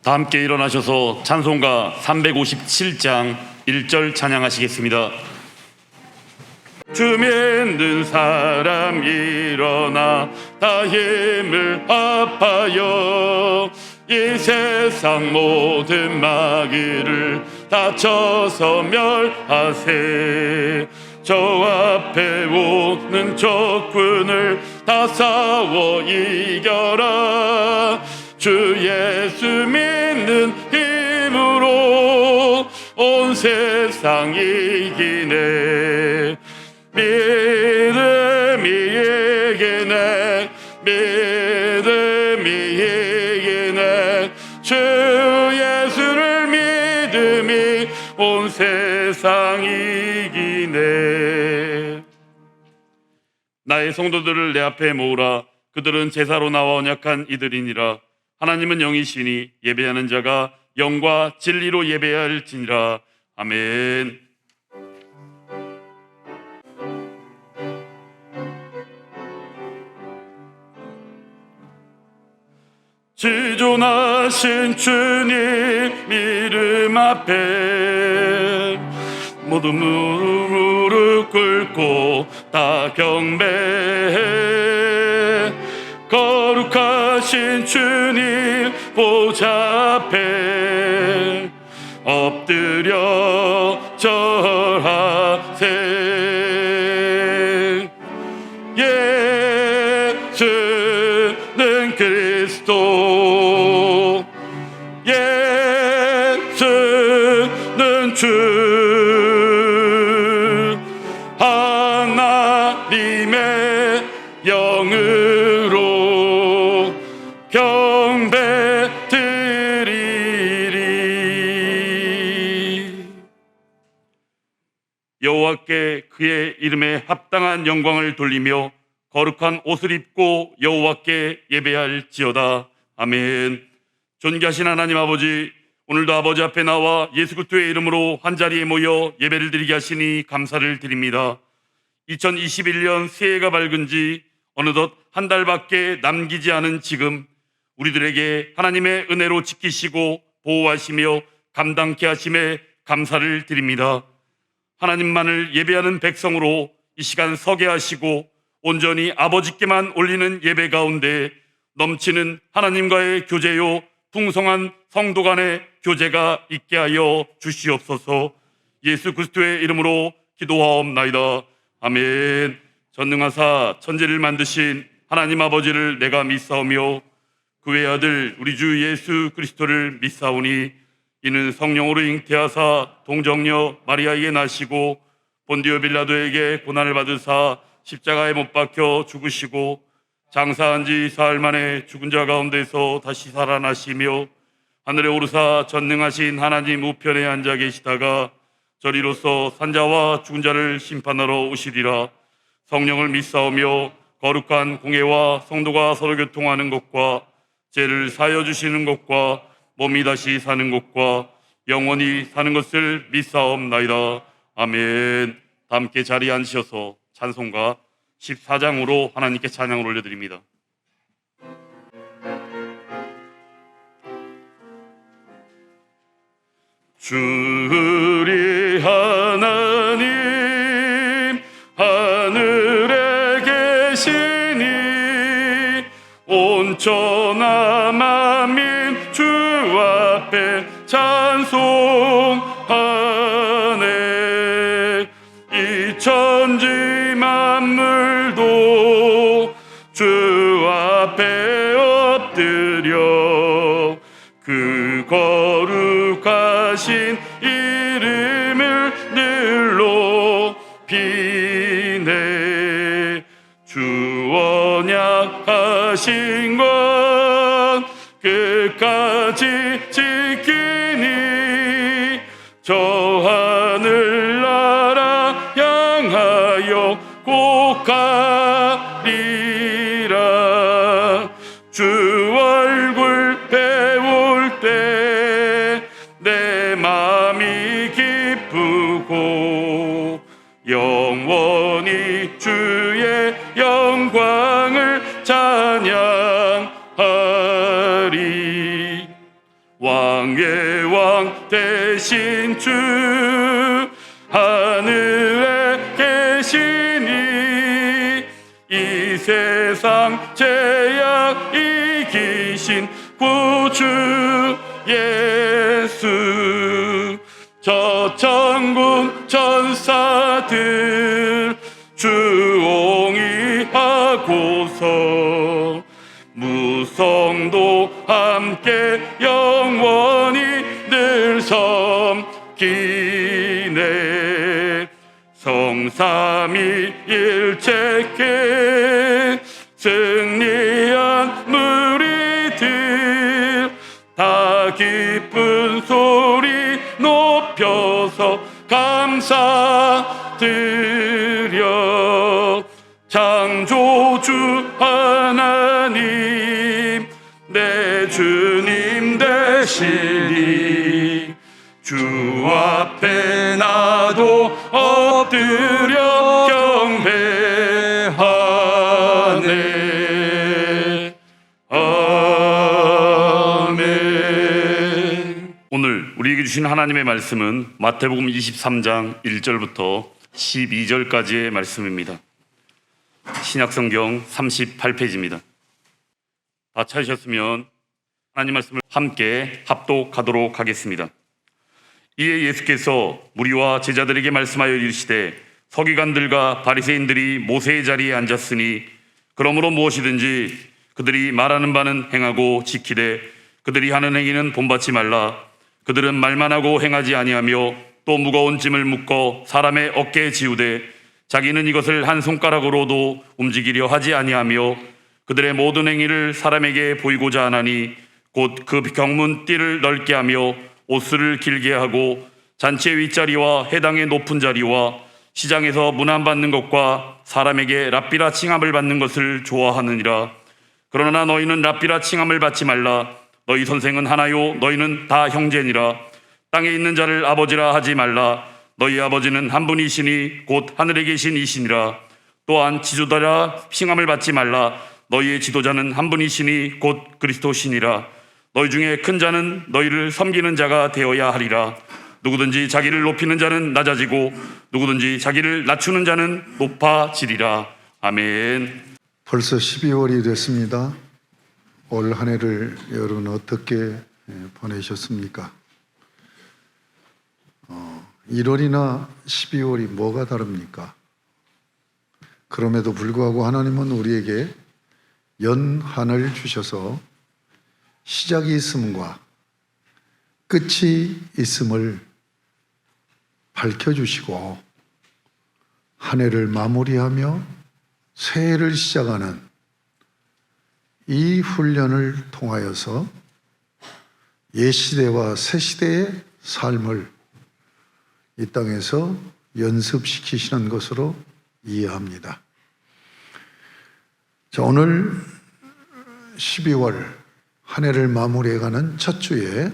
다 함께 일어나셔서 찬송가 357장 1절 찬양하시겠습니다. 주 믿는 사람 일어나 다 힘을 합하여 이 세상 모든 마귀를 다쳐서 멸하세. 저 앞에 오는 적군을 다 싸워 이겨라. 주 예수 믿는 힘으로 온 세상 이기네. 믿음이 이기네. 믿음이 이기네. 주 예수를 믿음이 온 세상 이기네. 나의 성도들을 내 앞에 모으라. 그들은 제사로 나와 언약한 이들이니라. 하나님은 영이시니 예배하는 자가 영과 진리로 예배해야 할지니라. 아멘. 지존하신 주님 이름 앞에 모두 무릎 꿇고 다 경배해. 거룩하신 주님 보좌 앞에 엎드려 절하세. 예수는 그리스도, 예수는 주, 하나님의 영으로 경배드리리. 여호와께 그의 이름에 합당한 영광을 돌리며 거룩한 옷을 입고 여호와께 예배할지어다. 아멘. 존귀하신 하나님 아버지, 오늘도 아버지 앞에 나와 예수 그리스도의 이름으로 한자리에 모여 예배를 드리게 하시니 감사를 드립니다. 2021년 새해가 밝은 지 어느덧 한 달밖에 남기지 않은 지금 우리들에게 하나님의 은혜로 지키시고 보호하시며 감당케 하심에 감사를 드립니다. 하나님만을 예배하는 백성으로 이 시간 서게 하시고 온전히 아버지께만 올리는 예배 가운데 넘치는 하나님과의 교제요 풍성한 성도 간의 교제가 있게 하여 주시옵소서. 예수 그리스도의 이름으로 기도하옵나이다. 아멘. 전능하사 천지를 만드신 하나님 아버지를 내가 믿사오며 그의 아들 우리 주 예수 그리스도를 믿사오니 이는 성령으로 잉태하사 동정녀 마리아에게 나시고 본디오 빌라도에게 고난을 받으사 십자가에 못 박혀 죽으시고 장사한 지 사흘 만에 죽은 자 가운데서 다시 살아나시며 하늘에 오르사 전능하신 하나님 우편에 앉아 계시다가 저리로서 산자와 죽은 자를 심판하러 오시리라. 성령을 믿사오며 거룩한 공회와 성도가 서로 교통하는 것과 죄를 사하여 주시는 것과 몸이 다시 사는 것과 영원히 사는 것을 믿사옵나이다. 아멘. 다 함께 자리에 앉으셔서 찬송가 14장으로 하나님께 찬양을 올려드립니다. 주 우리 하나님 하늘에 계시니 온천하 만민 주 앞에 찬송하네. 이 천지 만물도 주 앞에 엎드려 그 거룩하신 이름을 늘 높이네. 주 언약하신 것 끝까지 지키니 저 하늘나라 향하여 꼭 가리라. 주 얼굴 배울 때 내 마음이 기쁘고 영원히 주의 영광을 찬양하리. 왕의 왕 대신 주 하늘에 계시니 이 세상 죄악 이기신 구주 예수 저 천군 천사들 주옹이 하고서 무성도 함께 영원히 늘 섬기네 성삼위 일체께 승리한 무리들 다 기쁜 소리 높여서 감사드려 창조주 하나님 내 주님 되시니 주 앞에 나도 엎드려 경배하네. 아멘. 오늘 우리에게 주신 하나님의 말씀은 마태복음 23장 1절부터 12절까지의 말씀입니다. 신약성경 38페이지입니다. 다 찾으셨으면 하나님 말씀을 함께 합독하도록 하겠습니다. 이에 예수께서 무리와 제자들에게 말씀하여 이르시되 서기관들과 바리새인들이 모세의 자리에 앉았으니 그러므로 무엇이든지 그들이 말하는 바는 행하고 지키되 그들이 하는 행위는 본받지 말라. 그들은 말만 하고 행하지 아니하며 또 무거운 짐을 묶어 사람의 어깨에 지우되 자기는 이것을 한 손가락으로도 움직이려 하지 아니하며 그들의 모든 행위를 사람에게 보이고자 하나니 곧 그 경문 띠를 넓게 하며 옷수를 길게 하고 잔치의 윗자리와 회당의 높은 자리와 시장에서 문안받는 것과 사람에게 랍비라 칭함을 받는 것을 좋아하느니라. 그러나 너희는 랍비라 칭함을 받지 말라. 너희 선생은 하나요 너희는 다 형제니라. 땅에 있는 자를 아버지라 하지 말라. 너희 아버지는 한 분이시니 곧 하늘에 계신 이시니라. 또한 지도자라 칭함을 받지 말라. 너희의 지도자는 한 분이시니 곧 그리스도시니라. 너희 중에 큰 자는 너희를 섬기는 자가 되어야 하리라. 누구든지 자기를 높이는 자는 낮아지고 누구든지 자기를 낮추는 자는 높아지리라. 아멘. 벌써 12월이 됐습니다. 올 한 해를 여러분 어떻게 보내셨습니까? 1월이나 12월이 뭐가 다릅니까? 그럼에도 불구하고 하나님은 우리에게 연한을 주셔서 시작이 있음과 끝이 있음을 밝혀주시고 한 해를 마무리하며 새해를 시작하는 이 훈련을 통하여서 옛시대와 새시대의 삶을 이 땅에서 연습시키시는 것으로 이해합니다. 자, 오늘 12월 한 해를 마무리해가는 첫 주에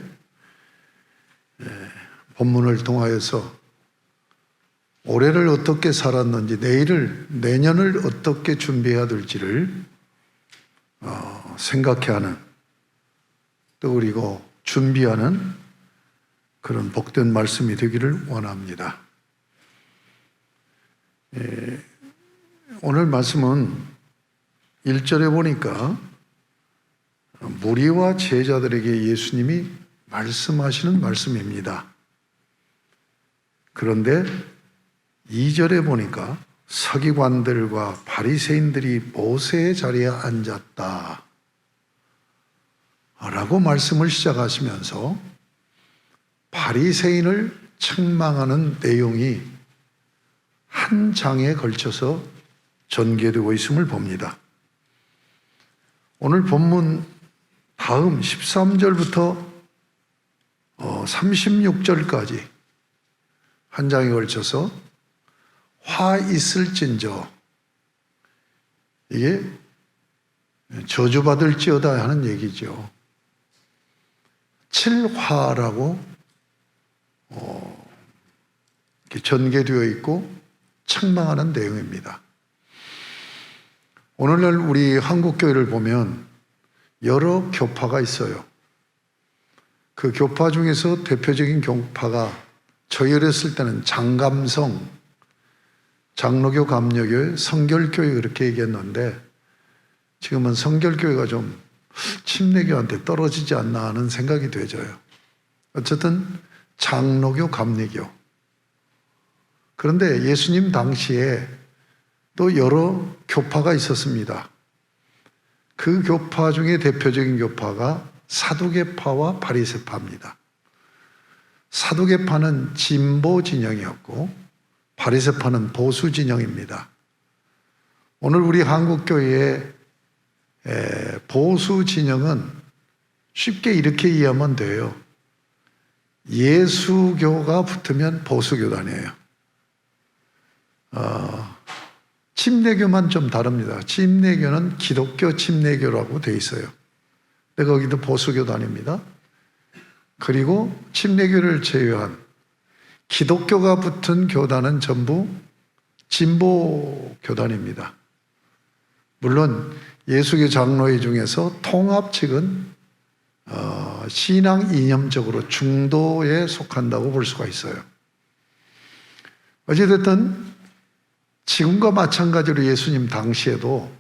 본문을 통하여서 올해를 어떻게 살았는지 내년을 어떻게 준비해야 될지를 생각해야 하는 떠올리고 준비하는 그런 복된 말씀이 되기를 원합니다. 오늘 말씀은 1절에 보니까 무리와 제자들에게 예수님이 말씀하시는 말씀입니다. 그런데 2절에 보니까 서기관들과 바리새인들이 모세의 자리에 앉았다 라고 말씀을 시작하시면서 바리새인을 책망하는 내용이 한 장에 걸쳐서 전개되고 있음을 봅니다. 오늘 본문 다음 13절부터 36절까지 한 장에 걸쳐서 화 있을진저, 이게 저주받을지어다 하는 얘기죠. 7화라고 이렇게 전개되어 있고 책망하는 내용입니다. 오늘날 우리 한국교회를 보면 여러 교파가 있어요. 그 교파 중에서 대표적인 교파가 저희 어렸을 때는 장감성, 장로교, 감로교, 성결교회 그렇게 얘기했는데 지금은 성결교회가 좀 침례교한테 떨어지지 않나 하는 생각이 되져요. 어쨌든 장로교, 감리교. 그런데 예수님 당시에 또 여러 교파가 있었습니다. 그 교파 중에 대표적인 교파가 사두개파와 바리새파입니다. 사두개파는 진보 진영이었고 바리새파는 보수 진영입니다. 오늘 우리 한국교회의 보수 진영은 쉽게 이렇게 이해하면 돼요. 예수교가 붙으면 보수교단이에요. 침례교만 좀 다릅니다. 침례교는 기독교 침례교라고 돼 있어요. 근데 거기도 보수교단입니다. 그리고 침례교를 제외한 기독교가 붙은 교단은 전부 진보교단입니다. 물론 예수교 장로회 중에서 통합 측은 신앙 이념적으로 중도에 속한다고 볼 수가 있어요. 어찌됐든 지금과 마찬가지로 예수님 당시에도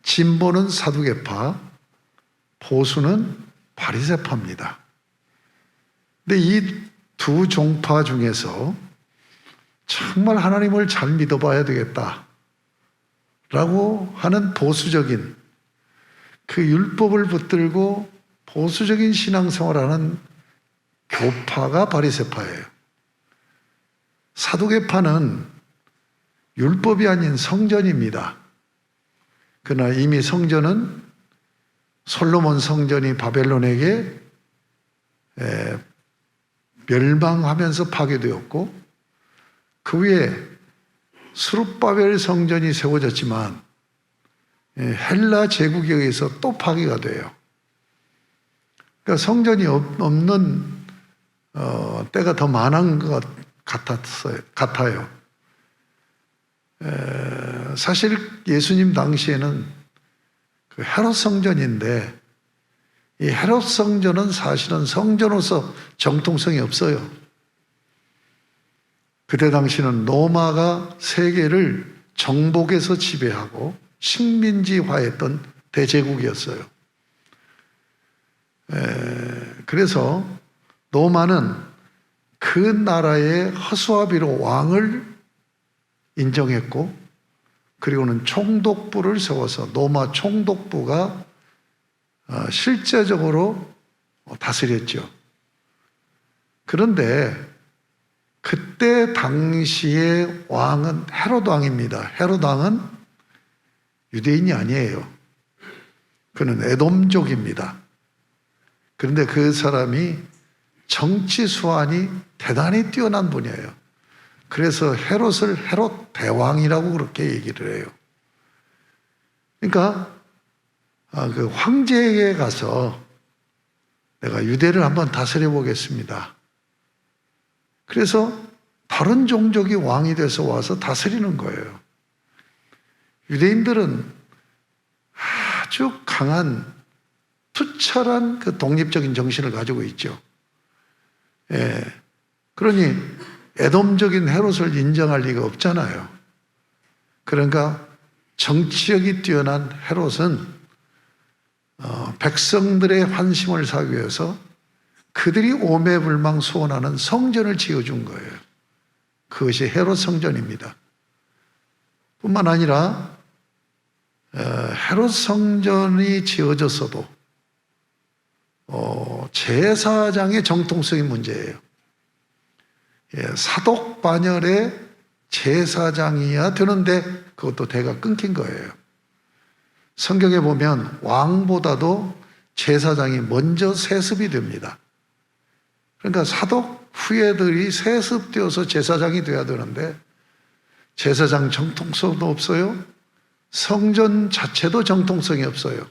진보는 사두개파, 보수는 바리새파입니다. 근데 이 두 종파 중에서 정말 하나님을 잘 믿어봐야 되겠다 라고 하는 보수적인 그 율법을 붙들고 보수적인 신앙생활하는 교파가 바리새파예요. 사두개파는 율법이 아닌 성전입니다. 그러나 이미 성전은 솔로몬 성전이 바벨론에게 멸망하면서 파괴되었고 그 위에 스룹바벨 성전이 세워졌지만 헬라 제국에 의해서 또 파괴가 돼요. 그러니까 성전이 없는 때가 더 많은 것 같아요. 사실 예수님 당시에는 그 헤롯 성전인데 이 헤롯 성전은 사실은 성전으로서 정통성이 없어요. 그때 당시는 로마가 세계를 정복해서 지배하고 식민지화했던 대제국이었어요. 그래서 로마는 그 나라의 허수아비로 왕을 인정했고 그리고는 총독부를 세워서 로마 총독부가 실제적으로 다스렸죠. 그런데 그때 당시의 왕은 헤롯 왕입니다. 헤롯 왕은 유대인이 아니에요. 그는 에돔족입니다. 그런데 그 사람이 정치 수완이 대단히 뛰어난 분이에요. 그래서 헤롯을 헤롯 대왕이라고 그렇게 얘기를 해요. 그러니까 그 황제에게 가서 내가 유대를 한번 다스려 보겠습니다. 그래서 다른 종족이 왕이 돼서 와서 다스리는 거예요. 유대인들은 아주 강한 투철한 그 독립적인 정신을 가지고 있죠. 그러니 에돔적인 헤롯을 인정할 리가 없잖아요. 그러니까 정치력이 뛰어난 헤롯은 백성들의 환심을 사기 위해서 그들이 오매불망 소원하는 성전을 지어준 거예요. 그것이 헤롯 성전입니다. 뿐만 아니라 헤롯 성전이 지어졌어도 제사장의 정통성이 문제예요. 사독 반열의 제사장이어야 되는데 그것도 대가 끊긴 거예요. 성경에 보면 왕보다도 제사장이 먼저 세습이 됩니다. 그러니까 사독 후예들이 세습되어서 제사장이 돼야 되는데 제사장 정통성도 없어요. 성전 자체도 정통성이 없어요.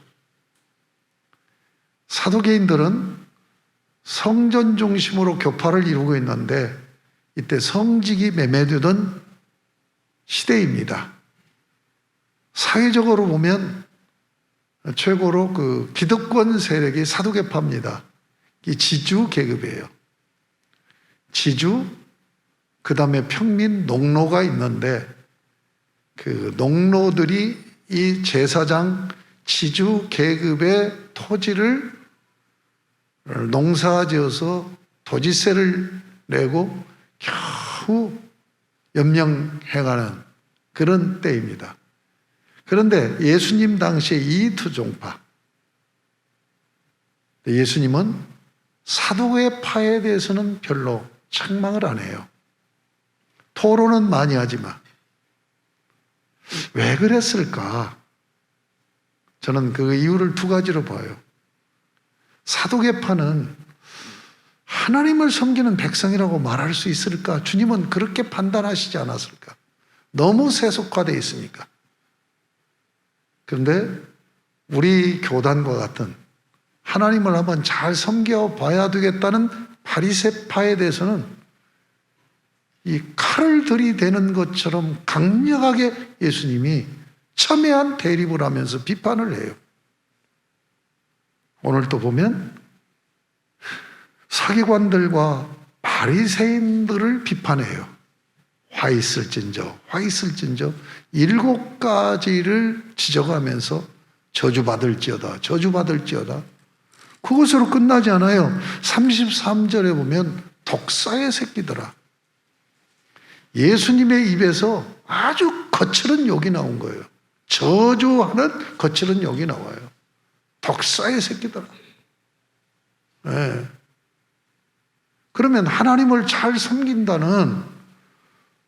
사두개인들은 성전 중심으로 교파를 이루고 있는데 이때 성직이 매매되던 시대입니다. 사회적으로 보면 최고로 그 기득권 세력이 사두개파입니다. 이 지주 계급이에요. 지주, 그 다음에 평민, 농노가 있는데 그 농노들이 이 제사장 지주 계급의 토지를 농사지어서 토지세를 내고 겨우 연명해가는 그런 때입니다. 그런데 예수님 당시에 이 투종파, 예수님은 사도의 파에 대해서는 별로 책망을 안 해요. 토론은 많이 하지만 왜 그랬을까? 저는 그 이유를 두 가지로 봐요. 사도계파는 하나님을 섬기는 백성이라고 말할 수 있을까? 주님은 그렇게 판단하시지 않았을까? 너무 세속화되어 있으니까. 그런데 우리 교단과 같은 하나님을 한번 잘 섬겨봐야 되겠다는 바리새파에 대해서는 이 칼을 들이대는 것처럼 강력하게 예수님이 첨예한 대립을 하면서 비판을 해요. 오늘 또 보면 서기관들과 바리새인들을 비판해요. 화 있을진저 7가지를 지적하면서 저주받을지어다 저주받을지어다. 그것으로 끝나지 않아요. 33절에 보면 독사의 새끼들아. 예수님의 입에서 아주 거칠은 욕이 나온 거예요. 저주하는 거칠은 욕이 나와요. 독사의 새끼들아. 네. 그러면 하나님을 잘 섬긴다는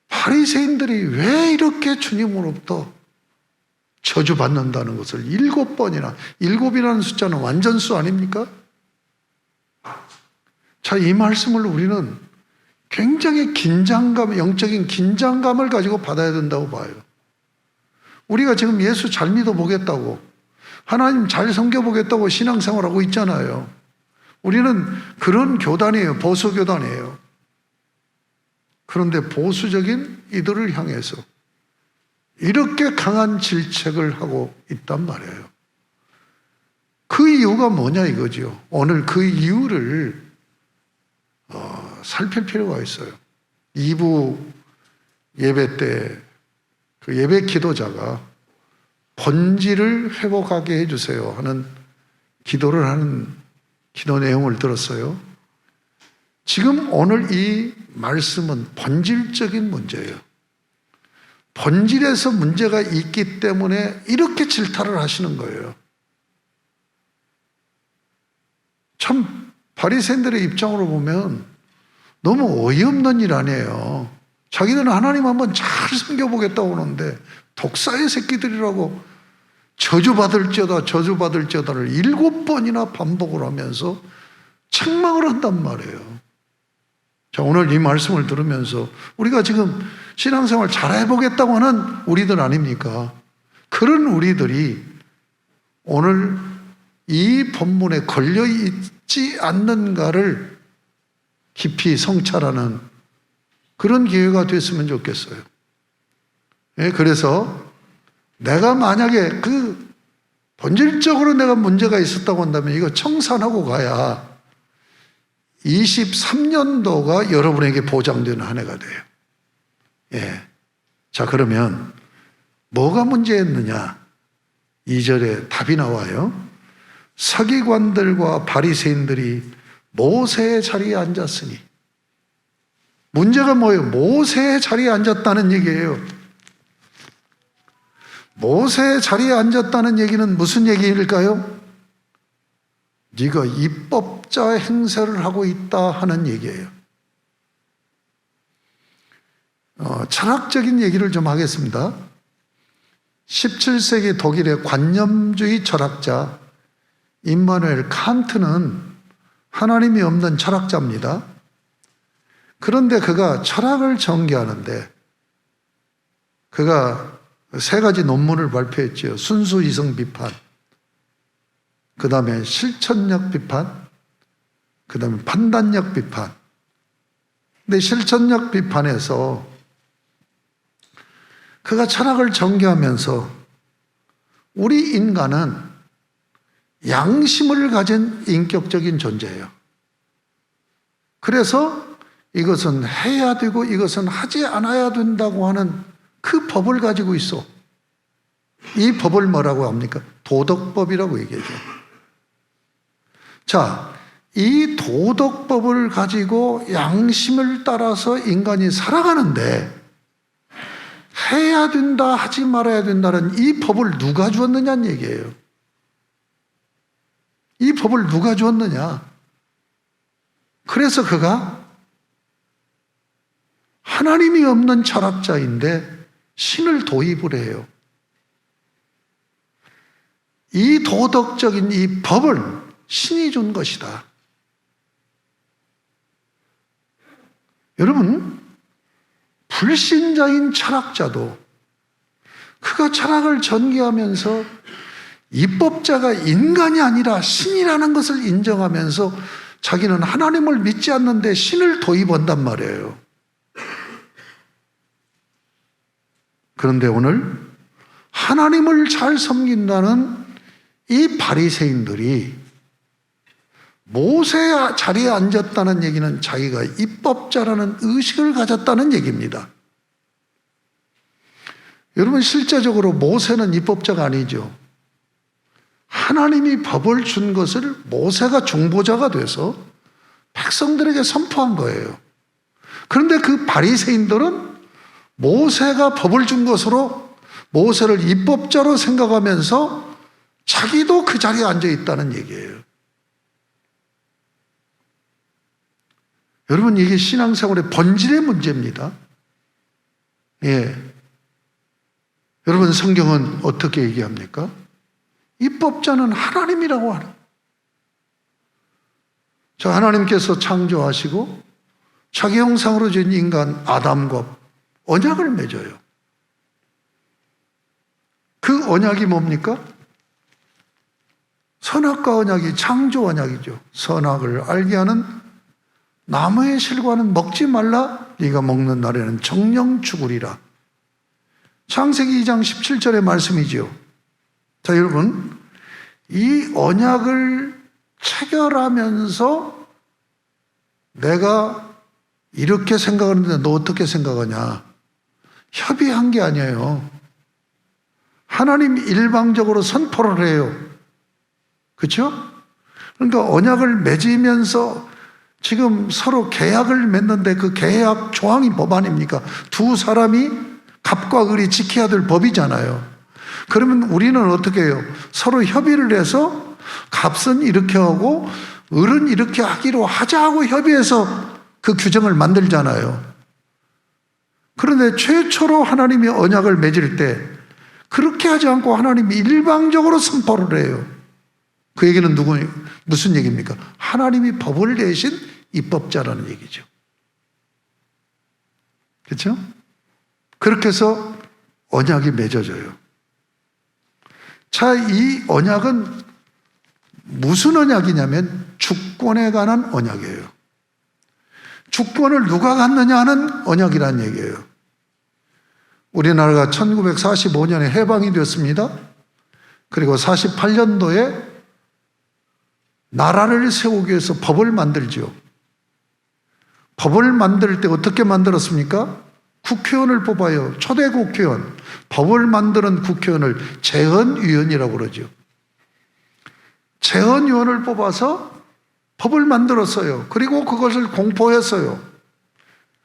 바리새인들이 왜 이렇게 주님으로부터 저주받는다는 것을 7번이나, 7이라는 숫자는 완전수 아닙니까? 자, 이 말씀을 우리는 굉장히 긴장감, 영적인 긴장감을 가지고 받아야 된다고 봐요. 우리가 지금 예수 잘 믿어보겠다고, 하나님 잘 섬겨보겠다고 신앙생활하고 있잖아요. 우리는 그런 교단이에요. 보수교단이에요. 그런데 보수적인 이들을 향해서 이렇게 강한 질책을 하고 있단 말이에요. 그 이유가 뭐냐 이거죠. 오늘 그 이유를 살필 필요가 있어요. 2부 예배 때 그 예배 기도자가 본질을 회복하게 해주세요 하는 기도를 하는 기도 내용을 들었어요. 지금 오늘 이 말씀은 본질적인 문제예요. 본질에서 문제가 있기 때문에 이렇게 질타를 하시는 거예요. 참 바리새인들의 입장으로 보면 너무 어이없는 일 아니에요. 자기들은 하나님 한번 잘 섬겨보겠다고 하는데 독사의 새끼들이라고 저주받을지어다 저주받을지어다를 7번이나 반복을 하면서 책망을 한단 말이에요. 자, 오늘 이 말씀을 들으면서 우리가 지금 신앙생활 잘 해보겠다고 하는 우리들 아닙니까? 그런 우리들이 오늘 이 본문에 걸려있지 않는가를 깊이 성찰하는 그런 기회가 됐으면 좋겠어요. 예, 그래서 내가 만약에 그 본질적으로 내가 문제가 있었다고 한다면 이거 청산하고 가야 23년도가 여러분에게 보장되는 한 해가 돼요. 예. 자, 그러면 뭐가 문제였느냐? 2절에 답이 나와요. 서기관들과 바리새인들이 모세의 자리에 앉았으니. 문제가 뭐예요? 모세의 자리에 앉았다는 얘기예요. 모세의 자리에 앉았다는 얘기는 무슨 얘기일까요? 네가 입법자 행세를 하고 있다 하는 얘기예요. 철학적인 얘기를 좀 하겠습니다. 17세기 독일의 관념주의 철학자 임마누엘 칸트는 하나님이 없는 철학자입니다. 그런데 그가 철학을 전개하는데 그가 3가지 논문을 발표했죠. 순수 이성 비판, 그 다음에 실천력 비판, 그 다음에 판단력 비판. 근데 실천력 비판에서 그가 철학을 전개하면서 우리 인간은 양심을 가진 인격적인 존재예요. 그래서 이것은 해야 되고 이것은 하지 않아야 된다고 하는 그 법을 가지고 있어. 이 법을 뭐라고 합니까? 도덕법이라고 얘기하죠. 자, 이 도덕법을 가지고 양심을 따라서 인간이 살아가는데 해야 된다, 하지 말아야 된다는 이 법을 누가 주었느냐는 얘기예요. 이 법을 누가 주었느냐? 그래서 그가 하나님이 없는 철학자인데 신을 도입을 해요. 이 도덕적인 이 법을 신이 준 것이다. 여러분, 불신자인 철학자도 그가 철학을 전개하면서 입법자가 인간이 아니라 신이라는 것을 인정하면서 자기는 하나님을 믿지 않는데 신을 도입한단 말이에요. 그런데 오늘 하나님을 잘 섬긴다는 이 바리새인들이 모세 자리에 앉았다는 얘기는 자기가 입법자라는 의식을 가졌다는 얘기입니다. 여러분, 실제적으로 모세는 입법자가 아니죠. 하나님이 법을 준 것을 모세가 중보자가 돼서 백성들에게 선포한 거예요. 그런데 그 바리새인들은 모세가 법을 준 것으로 모세를 입법자로 생각하면서 자기도 그 자리에 앉아 있다는 얘기예요. 여러분, 이게 신앙생활의 본질의 문제입니다. 예. 여러분, 성경은 어떻게 얘기합니까? 입법자는 하나님이라고 하는. 자, 하나님께서 창조하시고 자기 형상으로 지은 인간 아담과 언약을 맺어요. 그 언약이 뭡니까? 선악과 언약이 창조 언약이죠. 선악을 알게 하는 나무의 실과는 먹지 말라. 네가 먹는 날에는 정령 죽으리라. 창세기 2장 17절의 말씀이죠. 자, 여러분, 이 언약을 체결하면서 내가 이렇게 생각하는데 너 어떻게 생각하냐? 협의한 게 아니에요. 하나님이 일방적으로 선포를 해요. 그렇죠? 그러니까 언약을 맺으면서 지금 서로 계약을 맺는데 그 계약 조항이 법 아닙니까? 두 사람이 갑과 을이 지켜야 될 법이잖아요. 그러면 우리는 어떻게 해요? 서로 협의를 해서 갑은 이렇게 하고 을은 이렇게 하기로 하자고 협의해서 그 규정을 만들잖아요. 그런데 최초로 하나님이 언약을 맺을 때 그렇게 하지 않고 하나님이 일방적으로 선포를 해요. 그 얘기는 무슨 얘기입니까? 하나님이 법을 내신 입법자라는 얘기죠. 그렇죠? 그렇게 해서 언약이 맺어져요. 자, 이 언약은 무슨 언약이냐면 주권에 관한 언약이에요. 주권을 누가 갖느냐 하는 언약이라는 얘기예요. 우리나라가 1945년에 해방이 됐습니다. 그리고 48년도에 나라를 세우기 위해서 법을 만들죠. 법을 만들 때 어떻게 만들었습니까? 국회의원을 뽑아요. 초대 국회의원. 법을 만드는 국회의원을 재헌위원이라고 그러죠. 재헌위원을 뽑아서 법을 만들었어요. 그리고 그것을 공포했어요.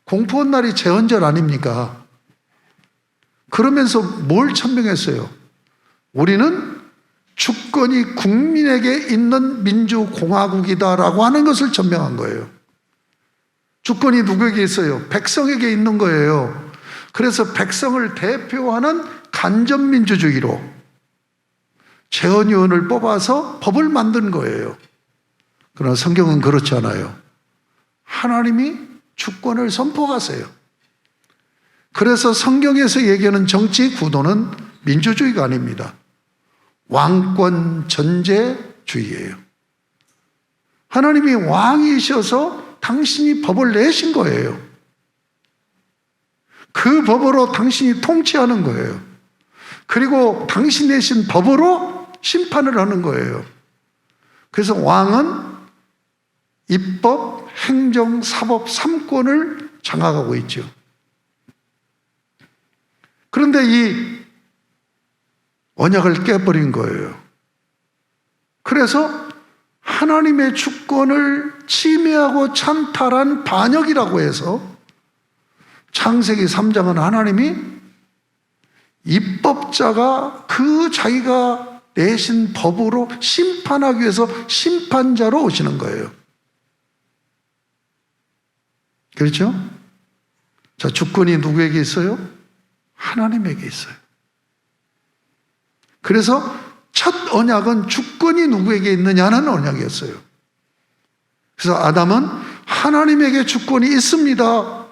공포한 날이 재헌절 아닙니까? 그러면서 뭘 천명했어요? 우리는 주권이 국민에게 있는 민주공화국이다라고 하는 것을 천명한 거예요. 주권이 누구에게 있어요? 백성에게 있는 거예요. 그래서 백성을 대표하는 간접민주주의로 재헌위원을 뽑아서 법을 만든 거예요. 그러나 성경은 그렇지 않아요. 하나님이 주권을 선포하세요. 그래서 성경에서 얘기하는 정치 구도는 민주주의가 아닙니다. 왕권 전제주의예요. 하나님이 왕이셔서 당신이 법을 내신 거예요. 그 법으로 당신이 통치하는 거예요. 그리고 당신 내신 법으로 심판을 하는 거예요. 그래서 왕은 입법, 행정, 사법, 3권을 장악하고 있죠. 그런데 이 언약을 깨버린 거예요. 그래서 하나님의 주권을 침해하고 찬탈한 반역이라고 해서 창세기 3장은 하나님이 입법자가 그 자기가 내신 법으로 심판하기 위해서 심판자로 오시는 거예요. 그렇죠? 자, 주권이 누구에게 있어요? 하나님에게 있어요. 그래서 첫 언약은 주권이 누구에게 있느냐는 언약이었어요. 그래서 아담은 하나님에게 주권이 있습니다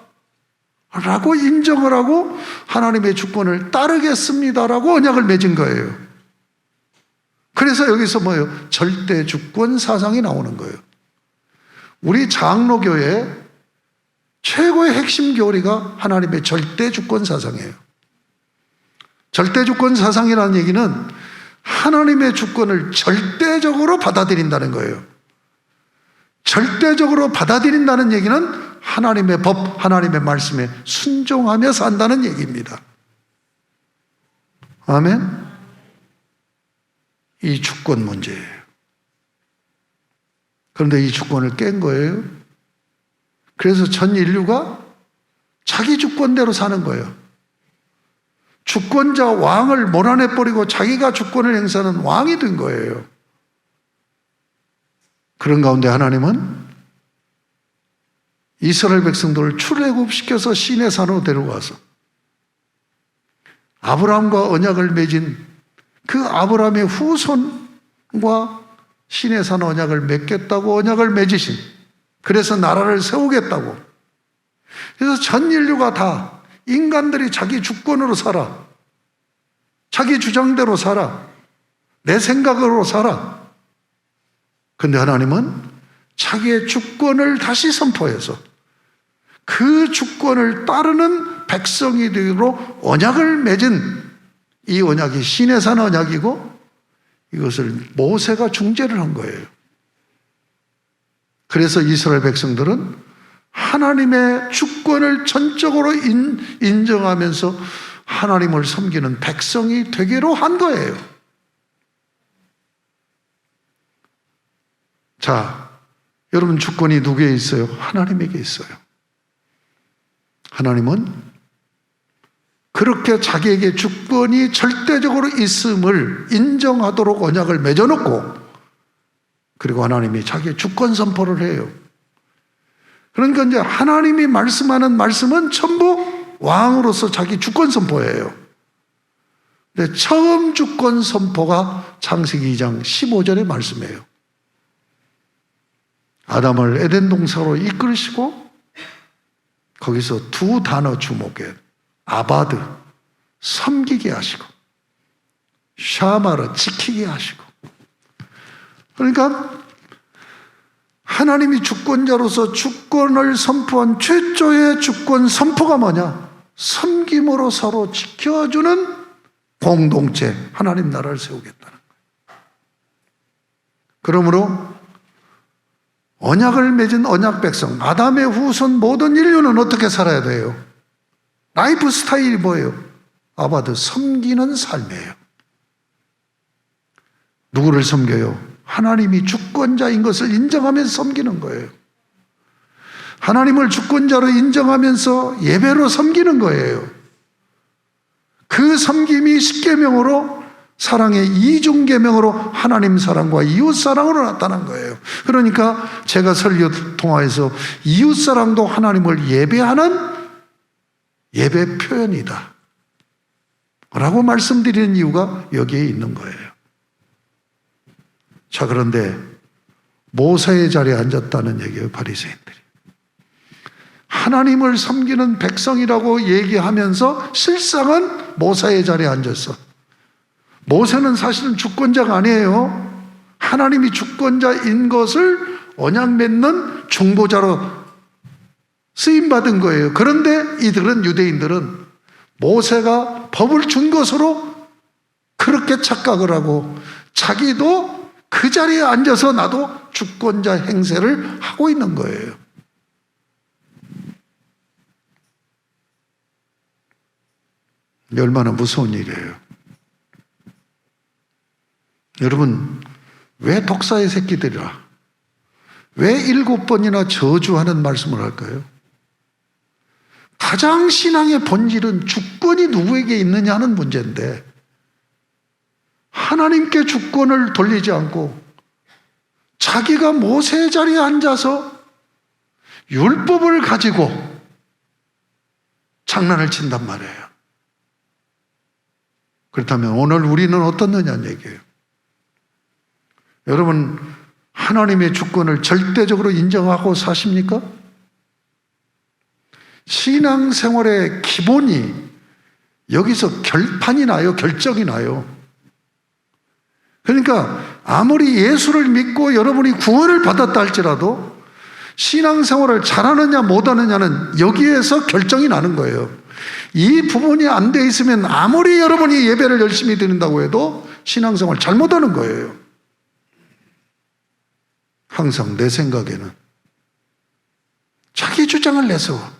라고 인정을 하고 하나님의 주권을 따르겠습니다라고 언약을 맺은 거예요. 그래서 여기서 뭐예요? 절대 주권 사상이 나오는 거예요. 우리 장로교회 최고의 핵심 교리가 하나님의 절대 주권 사상이에요. 절대 주권 사상이라는 얘기는 하나님의 주권을 절대적으로 받아들인다는 거예요. 절대적으로 받아들인다는 얘기는 하나님의 법, 하나님의 말씀에 순종하며 산다는 얘기입니다. 아멘? 이 주권 문제예요. 그런데 이 주권을 깬 거예요. 그래서 전 인류가 자기 주권대로 사는 거예요. 주권자 왕을 몰아내버리고 자기가 주권을 행사하는 왕이 된 거예요. 그런 가운데 하나님은 이스라엘 백성들을 출애굽시켜서 시내 산으로 데려가서 아브라함과 언약을 맺은 그 아브라함의 후손과 시내 산 언약을 맺겠다고 언약을 맺으신, 그래서 나라를 세우겠다고. 그래서 전 인류가 다 인간들이 자기 주권으로 살아, 자기 주장대로 살아, 내 생각으로 살아. 근데 하나님은 자기의 주권을 다시 선포해서 그 주권을 따르는 백성이 되도록 언약을 맺은, 이 언약이 시내산 언약이고 이것을 모세가 중재를 한 거예요. 그래서 이스라엘 백성들은 하나님의 주권을 전적으로 인정하면서 하나님을 섬기는 백성이 되기로 한 거예요. 자, 여러분, 주권이 누구에 있어요? 하나님에게 있어요. 하나님은 그렇게 자기에게 주권이 절대적으로 있음을 인정하도록 언약을 맺어놓고, 그리고 하나님이 자기의 주권 선포를 해요. 그러니까 이제 하나님이 말씀하는 말씀은 전부 왕으로서 자기 주권 선포예요. 근데 처음 주권 선포가 창세기 2장 15절의 말씀이에요. 아담을 에덴 동산으로 이끌으시고 거기서 두 단어 주목해. 아바드, 섬기게 하시고, 샤마르, 지키게 하시고. 그러니까 하나님이 주권자로서 주권을 선포한 최초의 주권 선포가 뭐냐? 섬김으로 서로 지켜주는 공동체, 하나님 나라를 세우겠다는 거예요. 그러므로 언약을 맺은 언약 백성, 아담의 후손 모든 인류는 어떻게 살아야 돼요? 라이프 스타일이 뭐예요? 아바드, 섬기는 삶이에요. 누구를 섬겨요? 하나님이 주권자인 것을 인정하면서 섬기는 거예요. 하나님을 주권자로 인정하면서 예배로 섬기는 거예요. 그 섬김이 십계명으로, 사랑의 이중계명으로 하나님 사랑과 이웃 사랑으로 나타난 거예요. 그러니까 제가 설교 통화에서 이웃 사랑도 하나님을 예배하는 예배 표현이다 라고 말씀드리는 이유가 여기에 있는 거예요. 자, 그런데 모세의 자리에 앉았다는 얘기예요, 바리새인들이. 하나님을 섬기는 백성이라고 얘기하면서 실상은 모세의 자리에 앉았어. 모세는 사실은 주권자가 아니에요. 하나님이 주권자인 것을 언약 맺는 중보자로 쓰임받은 거예요. 그런데 이들은, 유대인들은 모세가 법을 준 것으로 그렇게 착각을 하고 자기도 그 자리에 앉아서 나도 주권자 행세를 하고 있는 거예요. 얼마나 무서운 일이에요. 여러분, 왜 독사의 새끼들이라? 왜 7번이나 저주하는 말씀을 할까요? 가장 신앙의 본질은 주권이 누구에게 있느냐 하는 문제인데, 하나님께 주권을 돌리지 않고 자기가 모세 자리에 앉아서 율법을 가지고 장난을 친단 말이에요. 그렇다면 오늘 우리는 어떻느냐는 얘기예요. 여러분, 하나님의 주권을 절대적으로 인정하고 사십니까? 신앙생활의 기본이 여기서 결판이 나요, 결정이 나요. 그러니까 아무리 예수를 믿고 여러분이 구원을 받았다 할지라도 신앙생활을 잘하느냐 못하느냐는 여기에서 결정이 나는 거예요. 이 부분이 안 돼 있으면 아무리 여러분이 예배를 열심히 드린다고 해도 신앙생활 잘못하는 거예요. 항상 내 생각에는 자기 주장을 내세워.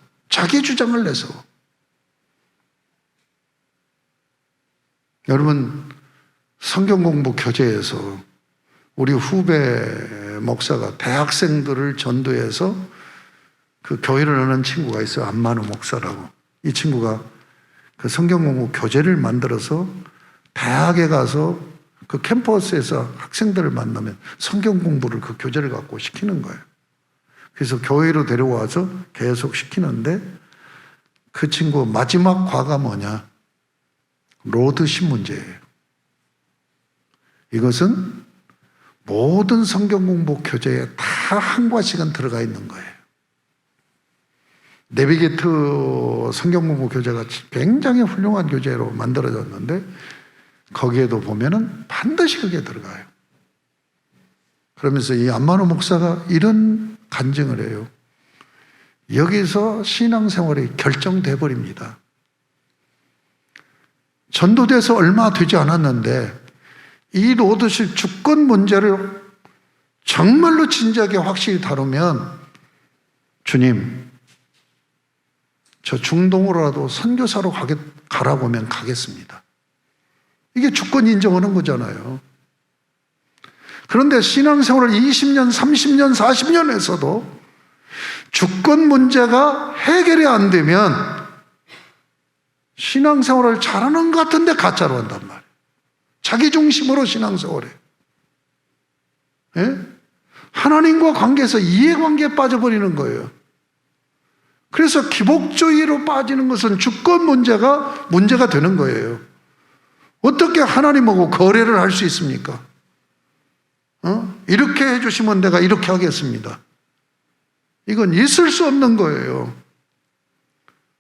여러분, 성경 공부 교재에서 우리 후배 목사가 대학생들을 전도해서 그 교회를 하는 친구가 있어요. 안만우 목사라고. 이 친구가 그 성경 공부 교재를 만들어서 대학에 가서 그 캠퍼스에서 학생들을 만나면 성경 공부를 그 교재를 갖고 시키는 거예요. 그래서 교회로 데려와서 계속 시키는데 그 친구 마지막 과가 뭐냐? 로드십 문제예요. 이것은 모든 성경 공부 교재에 다 한 과씩은 들어가 있는 거예요. 내비게이터 성경 공부 교재가 굉장히 훌륭한 교재로 만들어졌는데 거기에도 보면은 반드시 그게 들어가요. 그러면서 이 안만호 목사가 이런 간증을 해요. 여기서 신앙생활이 결정돼 버립니다. 전도돼서 얼마 되지 않았는데 이 로드십 주권 문제를 정말로 진지하게 확실히 다루면 주님, 저 중동으로라도 선교사로 가라고 하면 가겠습니다. 이게 주권 인정하는 거잖아요. 그런데 신앙생활을 20년, 30년, 40년 했어도 주권 문제가 해결이 안 되면 신앙생활을 잘하는 것 같은데 가짜로 한단 말이에요. 자기 중심으로 신앙생활해. 예? 하나님과 관계에서 이해관계에 빠져버리는 거예요. 그래서 기복주의로 빠지는 것은 주권 문제가 되는 거예요. 어떻게 하나님하고 거래를 할 수 있습니까? 이렇게 해주시면 내가 이렇게 하겠습니다. 이건 있을 수 없는 거예요.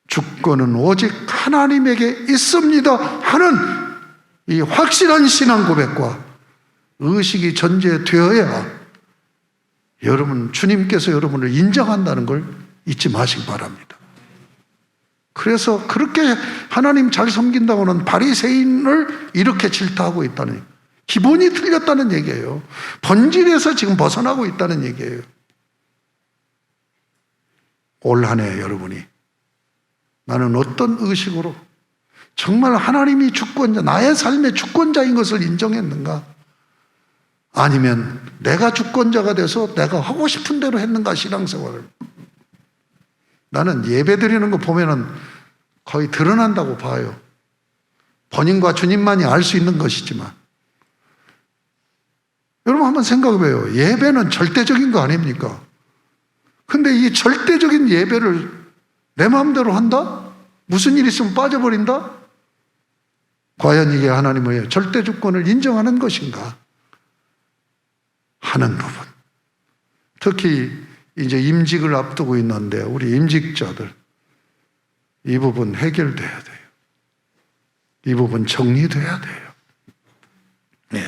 주권은 오직 하나님에게 있습니다 하는 이 확실한 신앙 고백과 의식이 전제되어야 여러분, 주님께서 여러분을 인정한다는 걸 잊지 마시기 바랍니다. 그래서 그렇게 하나님 잘 섬긴다고는 바리새인을 이렇게 질타하고 있다는, 기본이 틀렸다는 얘기예요. 본질에서 지금 벗어나고 있다는 얘기예요. 올 한 해 여러분이 나는 어떤 의식으로 정말 하나님이 주권자, 나의 삶의 주권자인 것을 인정했는가? 아니면 내가 주권자가 돼서 내가 하고 싶은 대로 했는가, 신앙생활을. 나는 예배 드리는 거 보면은 거의 드러난다고 봐요. 본인과 주님만이 알 수 있는 것이지만. 여러분 한번 생각해봐요. 예배는 절대적인 거 아닙니까? 근데 이 절대적인 예배를 내 마음대로 한다? 무슨 일 있으면 빠져버린다? 과연 이게 하나님의 절대 주권을 인정하는 것인가? 하는 부분. 특히 이제 임직을 앞두고 있는데 우리 임직자들 이 부분 해결돼야 돼요. 이 부분 정리돼야 돼요. 네.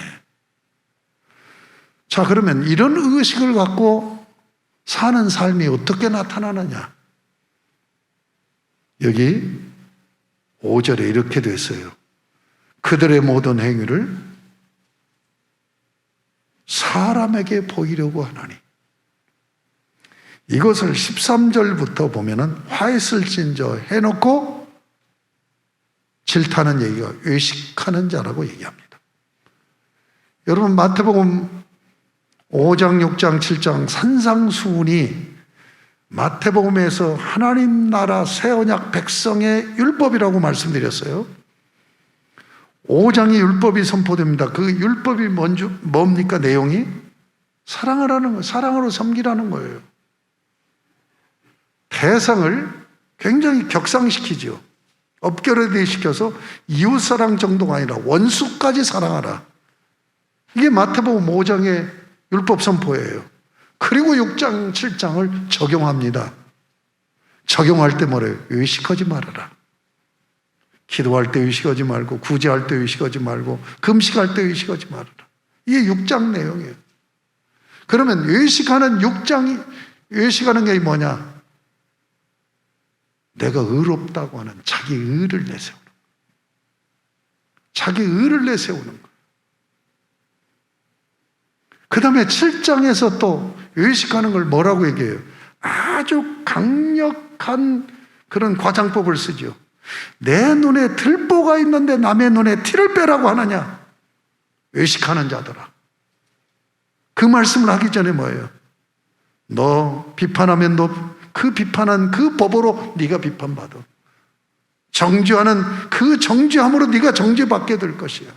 자, 그러면 이런 의식을 갖고 사는 삶이 어떻게 나타나느냐? 여기 5절에 이렇게 됐어요. 그들의 모든 행위를 사람에게 보이려고 하나니. 이것을 13절부터 보면은 화했을진저 해놓고 싫다는 얘기가 외식하는 자라고 얘기합니다. 여러분, 마태복음 5장, 6장, 7장 산상수훈이 마태복음에서 하나님 나라 새 언약 백성의 율법이라고 말씀드렸어요. 5장이 율법이 선포됩니다. 그 율법이 뭡니까? 내용이 사랑하라는 거예요. 사랑으로 섬기라는 거예요. 대상을 굉장히 격상시키죠. 업결대시켜서 이웃사랑 정도가 아니라 원수까지 사랑하라. 이게 마태복음 5장의 율법 선포예요. 그리고 6장, 7장을 적용합니다. 적용할 때 뭐래요? 의식하지 말아라. 기도할 때 의식하지 말고, 구제할 때 의식하지 말고, 금식할 때 의식하지 말아라. 이게 6장 내용이에요. 그러면 의식하는 6장이, 의식하는 게 뭐냐? 내가 의롭다고 하는 자기 의를 내세우는 거예요. 자기 의를 내세우는 거예요. 그 다음에 7장에서 또 의식하는 걸 뭐라고 얘기해요? 아주 강력한 그런 과장법을 쓰죠. 내 눈에 들보가 있는데 남의 눈에 티를 빼라고 하느냐? 의식하는 자들아. 그 말씀을 하기 전에 뭐예요? 너 비판하면 너 그 비판한 그 법으로 네가 비판받아. 정죄하는 그 정죄함으로 네가 정죄받게 될 것이야.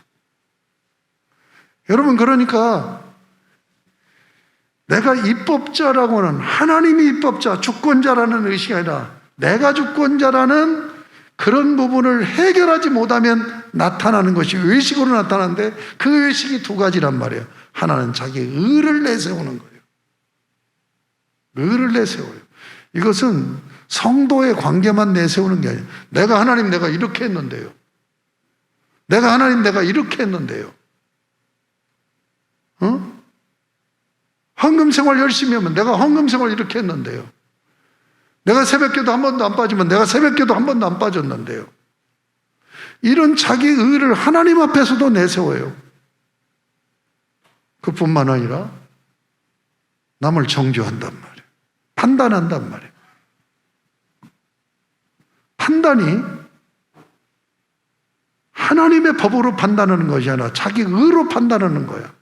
여러분, 그러니까 내가 입법자라고는 하나님이 입법자, 주권자라는 의식이 아니라 내가 주권자라는 그런 부분을 해결하지 못하면 나타나는 것이 의식으로 나타나는데 그 의식이 두 가지란 말이에요. 하나는 자기 의를 내세우는 거예요. 의를 내세워요. 이것은 성도의 관계만 내세우는 게 아니에요. 내가 하나님 내가 이렇게 했는데요. 내가 하나님 내가 이렇게 했는데요. 헌금 생활 열심히 하면 내가 헌금 생활 이렇게 했는데요. 내가 새벽기도 한 번도 안 빠지면 내가 새벽기도 한 번도 안 빠졌는데요. 이런 자기 의를 하나님 앞에서도 내세워요. 그뿐만 아니라 남을 정죄한단 말이에요. 판단한단 말이에요. 판단이 하나님의 법으로 판단하는 것이 아니라 자기 의로 판단하는 거야.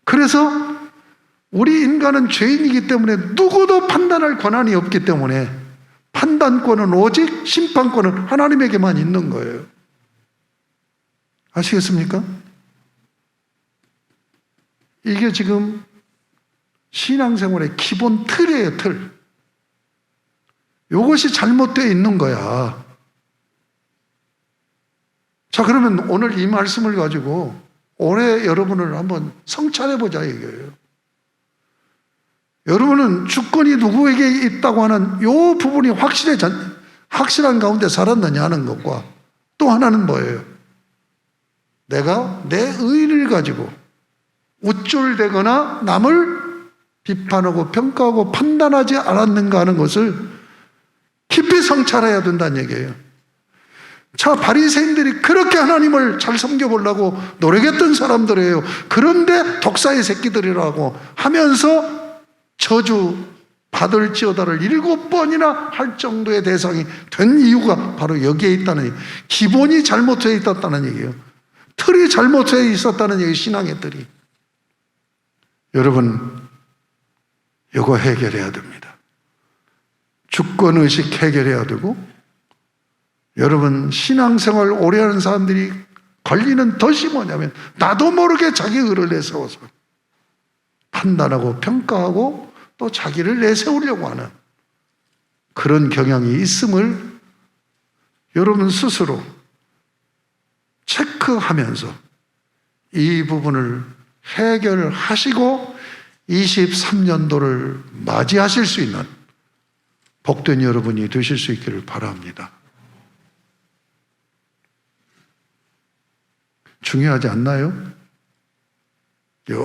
그래서 우리 인간은 죄인이기 때문에 누구도 판단할 권한이 없기 때문에 판단권은 오직 심판권은 하나님에게만 있는 거예요. 아시겠습니까? 이게 지금 신앙생활의 기본 틀이에요, 틀. 이것이 잘못되어 있는 거야. 자, 그러면 오늘 이 말씀을 가지고 올해 여러분을 한번 성찰해보자 이거예요. 여러분은 주권이 누구에게 있다고 하는 이 부분이 확실한 가운데 살았느냐 하는 것과 또 하나는 뭐예요? 내가 내 의를 가지고 우쭐대거나 남을 비판하고 평가하고 판단하지 않았는가 하는 것을 깊이 성찰해야 된다는 얘기예요. 자, 바리새인들이 그렇게 하나님을 잘 섬겨보려고 노력했던 사람들이에요. 그런데 독사의 새끼들이라고 하면서 저주 받을지어다를 7번이나 할 정도의 대상이 된 이유가 바로 여기에 있다는 얘기예요. 기본이 잘못되어 있었다는 얘기예요. 틀이 잘못되어 있었다는 얘기예요. 신앙의 틀이. 여러분, 이거 해결해야 됩니다. 주권의식 해결해야 되고, 여러분 신앙생활 오래 하는 사람들이 걸리는 덫이 뭐냐면 나도 모르게 자기 의를 내세워서 판단하고 평가하고 또 자기를 내세우려고 하는 그런 경향이 있음을 여러분 스스로 체크하면서 이 부분을 해결하시고 23년도를 맞이하실 수 있는 복된 여러분이 되실 수 있기를 바랍니다. 중요하지 않나요?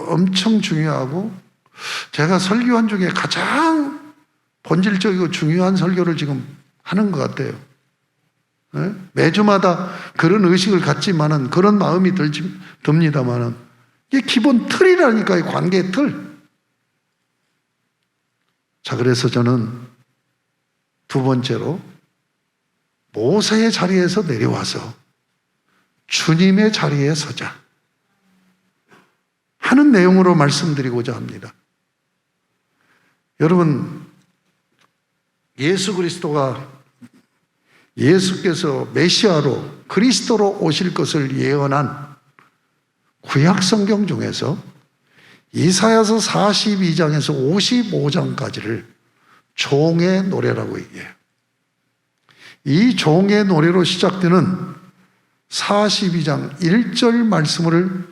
엄청 중요하고 제가 설교한 중에 가장 본질적이고 중요한 설교를 지금 하는 것 같아요. 네? 매주마다 그런 의식을 갖지만은 그런 마음이 듭니다만은 이게 기본 틀이라니까요. 관계의 틀. 자, 그래서 저는 두 번째로 모세의 자리에서 내려와서 주님의 자리에 서자 하는 내용으로 말씀드리고자 합니다. 여러분, 예수께서 메시아로 그리스도로 오실 것을 예언한 구약 성경 중에서 이사야서 42장에서 55장까지를 종의 노래라고 얘기해요. 이 종의 노래로 시작되는 42장 1절 말씀을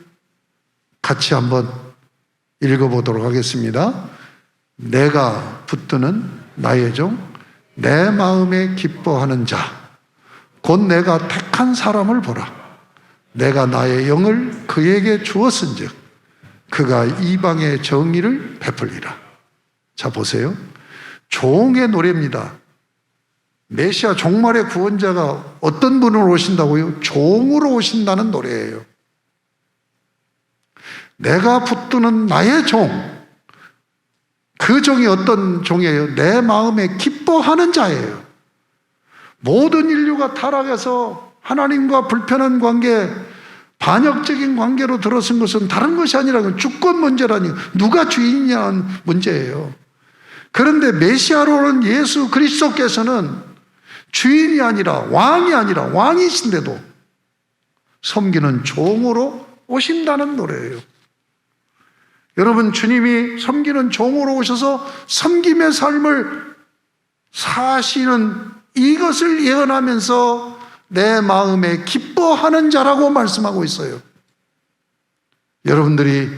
같이 한번 읽어보도록 하겠습니다. 내가 붙드는 나의 종, 내 마음에 기뻐하는 자, 곧 내가 택한 사람을 보라. 내가 나의 영을 그에게 주었은즉 그가 이방의 정의를 베풀리라. 자, 보세요. 종의 노래입니다. 메시아 종말의 구원자가 어떤 분으로 오신다고요? 종으로 오신다는 노래예요. 내가 붙드는 나의 종, 그 종이 어떤 종이에요? 내 마음에 기뻐하는 자예요. 모든 인류가 타락해서 하나님과 불편한 관계, 반역적인 관계로 들어선 것은 다른 것이 아니라 주권 문제라니, 누가 주인이냐는 문제예요. 그런데 메시아로는 예수 그리스도께서는 주인이 아니라 왕이신데도 섬기는 종으로 오신다는 노래예요. 여러분, 주님이 섬기는 종으로 오셔서 섬김의 삶을 사시는 이것을 예언하면서 내 마음에 기뻐하는 자라고 말씀하고 있어요. 여러분들이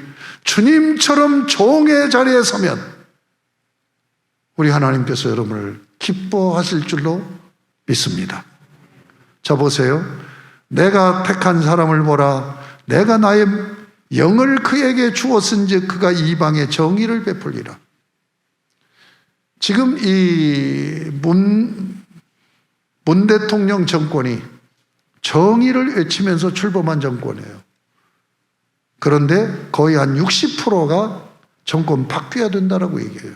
주님처럼 종의 자리에 서면 우리 하나님께서 여러분을 기뻐하실 줄로 믿습니다. 자, 보세요. 내가 택한 사람을 보라. 내가 나의 영을 그에게 주었은즉 그가 이방의 정의를 베풀리라. 지금 이 문 대통령 정권이 정의를 외치면서 출범한 정권이에요. 그런데 거의 한 60%가 정권 바뀌어야 된다라고 얘기해요.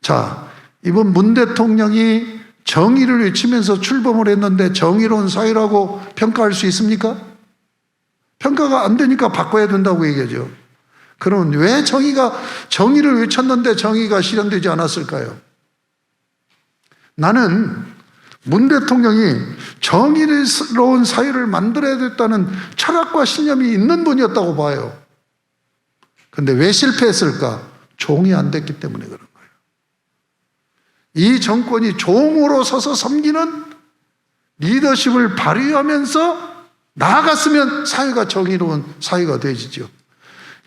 자, 이번 문 대통령이 정의를 외치면서 출범을 했는데 정의로운 사회라고 평가할 수 있습니까? 평가가 안 되니까 바꿔야 된다고 얘기하죠. 그러면 왜 정의를 외쳤는데 정의가 실현되지 않았을까요? 나는 문 대통령이 정의로운 사회를 만들어야 됐다는 철학과 신념이 있는 분이었다고 봐요. 그런데 왜 실패했을까? 종이 안 됐기 때문에 그런 거예요. 이 정권이 종으로 서서 섬기는 리더십을 발휘하면서 나아갔으면 사회가 정의로운 사회가 되지죠.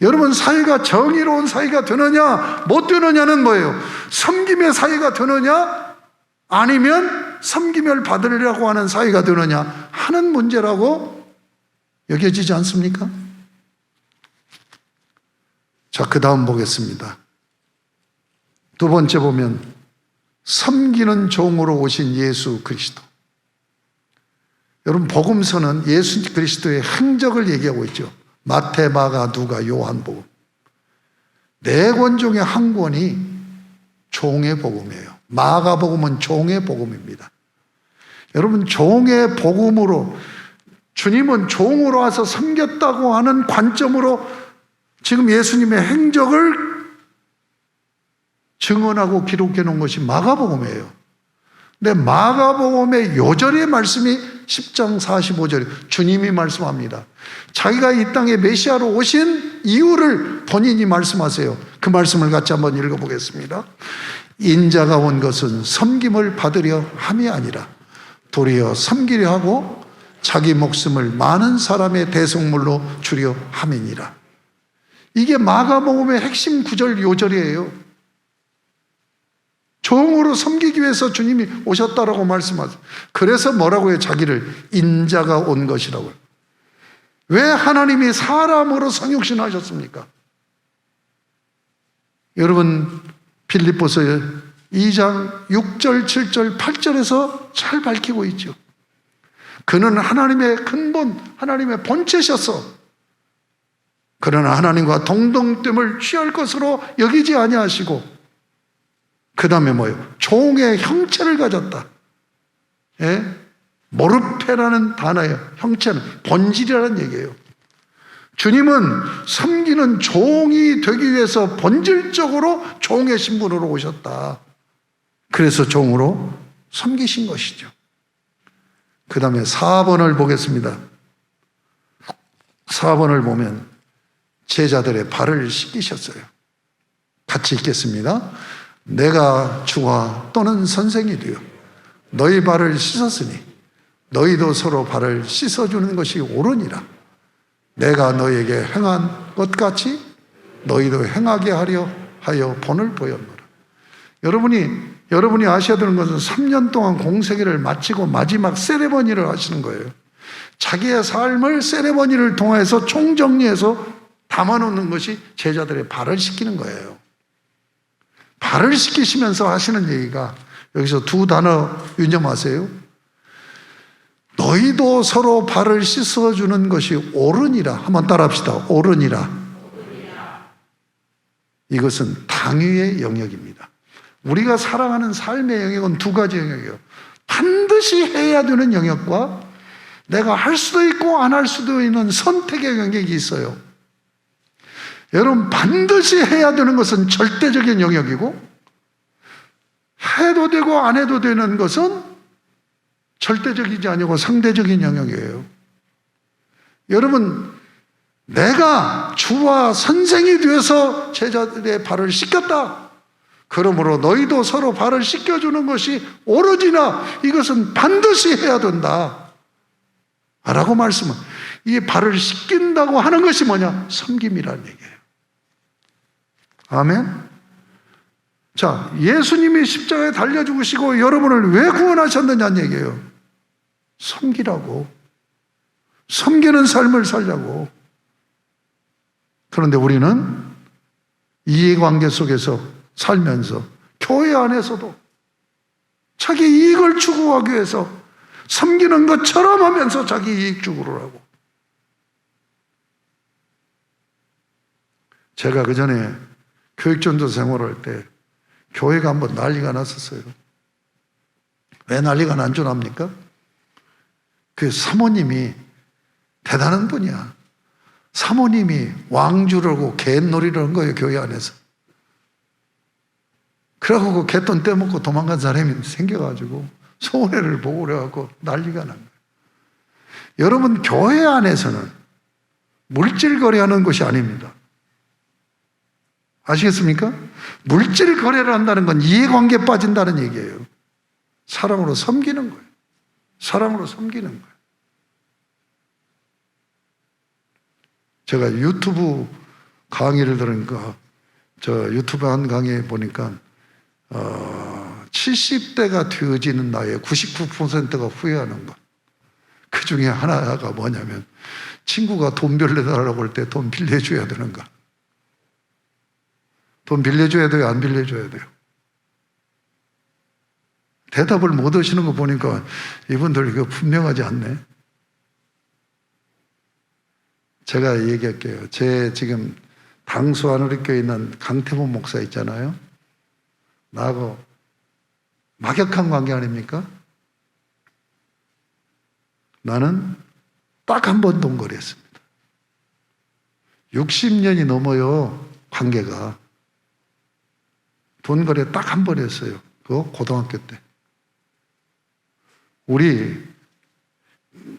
여러분, 사회가 정의로운 사회가 되느냐 못 되느냐는 뭐예요? 섬김의 사회가 되느냐 아니면 섬김을 받으려고 하는 사회가 되느냐 하는 문제라고 여겨지지 않습니까? 자, 그 다음 보겠습니다. 두 번째 보면 섬기는 종으로 오신 예수 그리스도. 여러분, 복음서는 예수 그리스도의 행적을 얘기하고 있죠. 마태, 마가, 누가, 요한복음. 네 권 중에 한 권이 종의 복음이에요. 마가복음은 종의 복음입니다. 여러분, 종의 복음으로 주님은 종으로 와서 섬겼다고 하는 관점으로 지금 예수님의 행적을 증언하고 기록해 놓은 것이 마가복음이에요. 근데 마가복음의 요절의 말씀이 10장 45절에 주님이 말씀합니다. 자기가 이 땅에 메시아로 오신 이유를 본인이 말씀하세요. 그 말씀을 같이 한번 읽어보겠습니다. 인자가 온 것은 섬김을 받으려 함이 아니라 도리어 섬기려 하고 자기 목숨을 많은 사람의 대속물로 주려 함이니라. 이게 마가복음의 핵심 구절 요절이에요. 종으로 섬기기 위해서 주님이 오셨다라고 말씀하세요. 그래서 뭐라고 해요? 자기를 인자가 온 것이라고요. 왜 하나님이 사람으로 성육신하셨습니까? 여러분, 빌립보서 2장 6절, 7절, 8절에서 잘 밝히고 있죠. 그는 하나님의 근본, 하나님의 본체셔서 그러나 하나님과 동등됨을 취할 것으로 여기지 아니하시고 그 다음에 뭐예요? 종의 형체를 가졌다. 모르페라는 단어의 형체는 본질이라는 얘기예요. 주님은 섬기는 종이 되기 위해서 본질적으로 종의 신분으로 오셨다. 그래서 종으로 섬기신 것이죠. 그 다음에 4번을 보겠습니다. 4번을 보면 제자들의 발을 씻기셨어요. 같이 읽겠습니다. 내가 주와 또는 선생이 되어 너희 발을 씻었으니 너희도 서로 발을 씻어주는 것이 옳으니라. 내가 너희에게 행한 것 같이 너희도 행하게 하려 하여 본을 보였노라. 여러분이 아셔야 되는 것은 3년 동안 공생애를 마치고 마지막 세레머니를 하시는 거예요. 자기의 삶을 세레머니를 통해서 총정리해서 담아놓는 것이 제자들의 발을 씻기는 거예요. 발을 씻기시면서 하시는 얘기가 여기서 두 단어 유념하세요. 너희도 서로 발을 씻어주는 것이 옳으니라. 한번 따라합시다. 옳으니라. 이것은 당위의 영역입니다. 우리가 살아가는 삶의 영역은 두 가지 영역이에요. 반드시 해야 되는 영역과 내가 할 수도 있고 안 할 수도 있는 선택의 영역이 있어요. 여러분, 반드시 해야 되는 것은 절대적인 영역이고 해도 되고 안 해도 되는 것은 절대적이지 아니고 상대적인 영역이에요. 여러분, 내가 주와 선생이 되어서 제자들의 발을 씻겼다. 그러므로 너희도 서로 발을 씻겨주는 것이 옳으지나 이것은 반드시 해야 된다. 라고 말씀은 이 발을 씻긴다고 하는 것이 뭐냐? 섬김이라는 얘기예요. 아멘. 자, 예수님이 십자가에 달려 죽으시고 여러분을 왜 구원하셨느냐는 얘기예요. 섬기라고. 섬기는 삶을 살려고. 그런데 우리는 이해관계 속에서 살면서 교회 안에서도 자기 이익을 추구하기 위해서 섬기는 것처럼 하면서 자기 이익 추구를 하고. 제가 그 전에 교육전도 생활할 때 교회가 한번 난리가 났었어요. 왜 난리가 난 줄 압니까? 그 사모님이 대단한 분이야. 사모님이 왕주라고 갯놀이를 한 거예요, 교회 안에서. 그러고 그 갯돈 떼먹고 도망간 사람이 생겨가지고 손해를 보고 그래갖고 난리가 난 거예요. 여러분, 교회 안에서는 물질 거래하는 것이 아닙니다. 아시겠습니까? 물질 거래를 한다는 건 이해관계에 빠진다는 얘기예요. 사랑으로 섬기는 거예요. 사랑으로 섬기는 거예요. 제가 유튜브 강의를 들으니까 저 유튜브 한 강의에 보니까 70대가 되어지는 나이에 99%가 후회하는 것. 그 중에 하나가 뭐냐면 친구가 돈 빌려달라고 할 때 돈 빌려줘야 되는가. 돈 빌려줘야 돼요? 안 빌려줘야 돼요? 대답을 못 하시는 거 보니까 이분들 이거 분명하지 않네. 제가 얘기할게요. 제 지금 당수하늘교에 있는 강태범 목사 있잖아요. 나하고 막역한 관계 아닙니까? 나는 딱 한 번 돈 거래했습니다. 60년이 넘어요, 관계가. 돈 거래 딱 한 번 했어요. 그거 고등학교 때.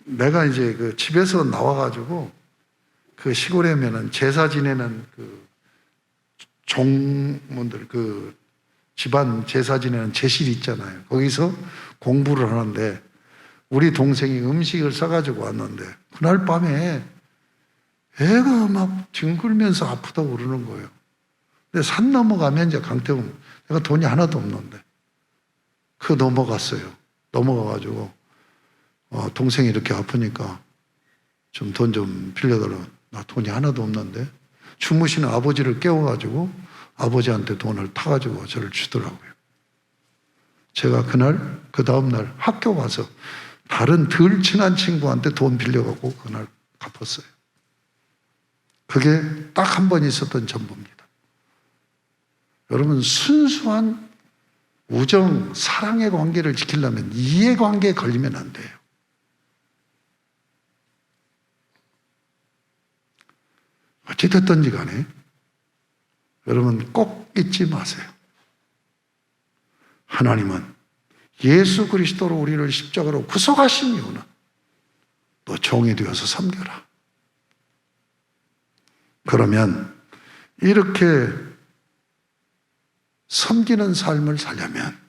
내가 이제 그 집에서 나와가지고 그 시골에면은 제사 지내는 그 종문들, 그 집안 제사 지내는 제실 있잖아요. 거기서 공부를 하는데 우리 동생이 음식을 싸가지고 왔는데 그날 밤에 애가 막 뒹굴면서 아프다고 그러는 거예요. 근데 산 넘어가면 이제 강태웅, 내가 돈이 하나도 없는데 그 넘어갔어요. 넘어가가지고 동생이 이렇게 아프니까 좀 돈 좀 빌려달라. 나 돈이 하나도 없는데 주무시는 아버지를 깨워가지고 아버지한테 돈을 타가지고 저를 주더라고요. 제가 그 다음날 학교 가서 다른 덜 친한 친구한테 돈 빌려가고 그날 갚았어요. 그게 딱 한 번 있었던 전부입니다. 여러분, 순수한 우정, 사랑의 관계를 지키려면 이해관계에 걸리면 안 돼요. 어찌됐든지 간에 여러분 꼭 잊지 마세요. 하나님은 예수 그리스도로 우리를 십자가로 구속하신 이유는 너 종이 되어서 섬겨라. 그러면 이렇게 섬기는 삶을 살려면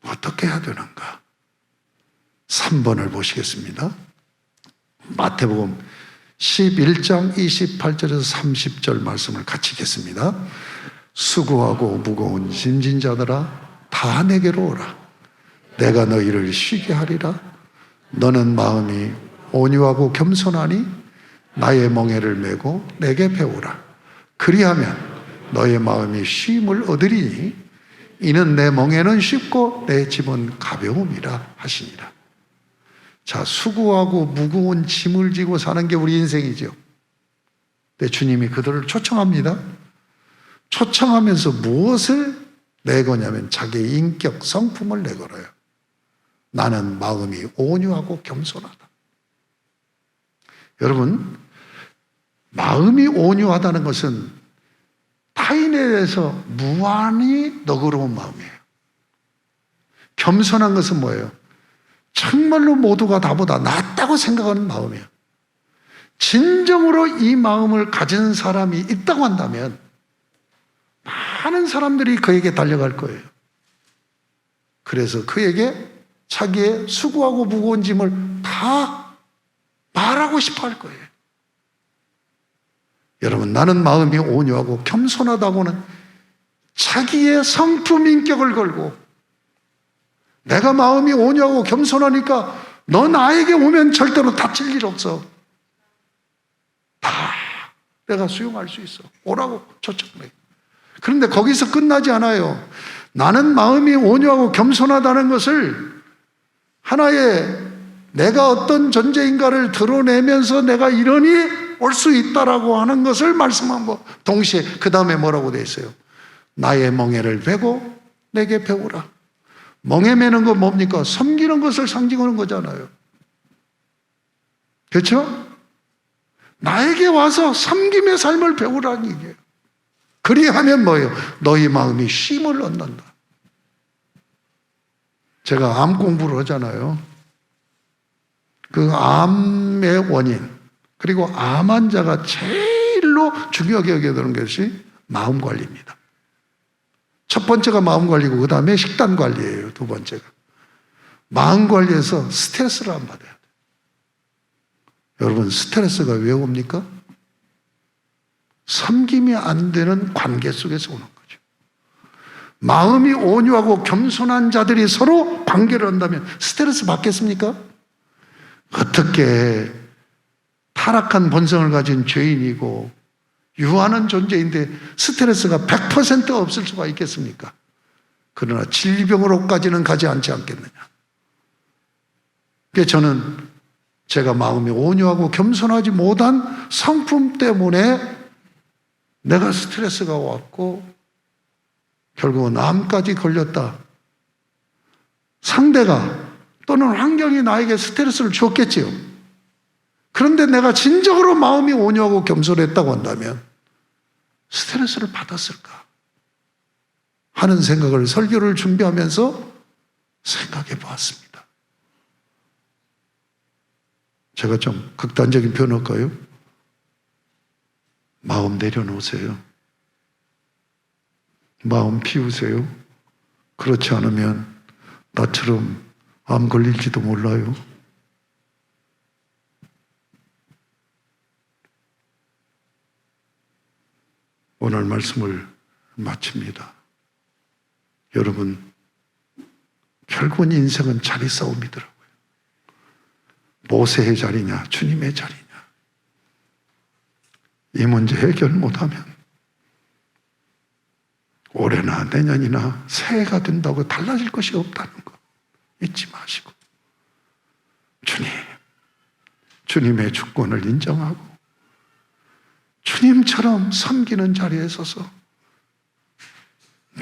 어떻게 해야 되는가? 3번을 보시겠습니다. 마태복음 11장 28절에서 30절 말씀을 같이 읽겠습니다. 수고하고 무거운 짐진 자들아 다 내게로 오라. 내가 너희를 쉬게 하리라. 너는 마음이 온유하고 겸손하니 나의 멍에를 메고 내게 배우라. 그리하면 너의 마음이 쉼을 얻으리니 이는 내 멍에는 쉽고 내 짐은 가벼움이라 하시니라. 자, 수고하고 무거운 짐을 지고 사는 게 우리 인생이죠. 근데 주님이 그들을 초청합니다. 초청하면서 무엇을 내거냐면 자기의 인격, 성품을 내걸어요. 나는 마음이 온유하고 겸손하다. 여러분, 마음이 온유하다는 것은 타인에 대해서 무한히 너그러운 마음이에요. 겸손한 것은 뭐예요? 정말로 모두가 나보다 낫다고 생각하는 마음이에요. 진정으로 이 마음을 가진 사람이 있다고 한다면 많은 사람들이 그에게 달려갈 거예요. 그래서 그에게 자기의 수고하고 무거운 짐을 다 말하고 싶어 할 거예요. 여러분, 나는 마음이 온유하고 겸손하다고는 자기의 성품 인격을 걸고 내가 마음이 온유하고 겸손하니까 너 나에게 오면 절대로 다칠 일 없어. 다 내가 수용할 수 있어. 오라고 초청해. 그런데 거기서 끝나지 않아요. 나는 마음이 온유하고 겸손하다는 것을 하나의 내가 어떤 존재인가를 드러내면서 내가 이러니 올 수 있다라고 하는 것을 말씀하고 동시에 그 다음에 뭐라고 되어 있어요? 나의 멍에를 베고 내게 배우라. 멍에 매는 건 뭡니까? 섬기는 것을 상징하는 거잖아요. 그렇죠? 나에게 와서 섬김의 삶을 배우라는 얘기예요. 그리하면 뭐예요? 너희 마음이 쉼을 얻는다. 제가 암 공부를 하잖아요. 그 암의 원인 그리고 암 환자가 제일로 중요하게 여겨야 되는 것이 마음 관리입니다. 첫 번째가 마음 관리고 그 다음에 식단 관리예요. 두 번째가. 마음 관리에서 스트레스를 안 받아야 돼요. 여러분, 스트레스가 왜 옵니까? 섬김이 안 되는 관계 속에서 오는 거죠. 마음이 온유하고 겸손한 자들이 서로 관계를 한다면 스트레스 받겠습니까? 어떻게 타락한 본성을 가진 죄인이고 유한한 존재인데 스트레스가 100% 없을 수가 있겠습니까? 그러나 질병으로까지는 가지 않겠느냐. 그래서 저는 제가 마음이 온유하고 겸손하지 못한 성품 때문에 내가 스트레스가 왔고 결국은 암까지 걸렸다. 상대가 또는 환경이 나에게 스트레스를 줬겠지요. 그런데 내가 진정으로 마음이 온유하고 겸손했다고 한다면 스트레스를 받았을까 하는 생각을 설교를 준비하면서 생각해 보았습니다. 제가 좀 극단적인 표현할까요? 마음 내려놓으세요. 마음 비우세요. 그렇지 않으면 나처럼 암 걸릴지도 몰라요. 오늘 말씀을 마칩니다. 여러분, 결국은 인생은 자리 싸움이더라고요. 모세의 자리냐, 주님의 자리냐. 이 문제 해결 못하면 올해나 내년이나 새해가 된다고 달라질 것이 없다는 거 잊지 마시고 주님의 주권을 인정하고 주님처럼 섬기는 자리에 서서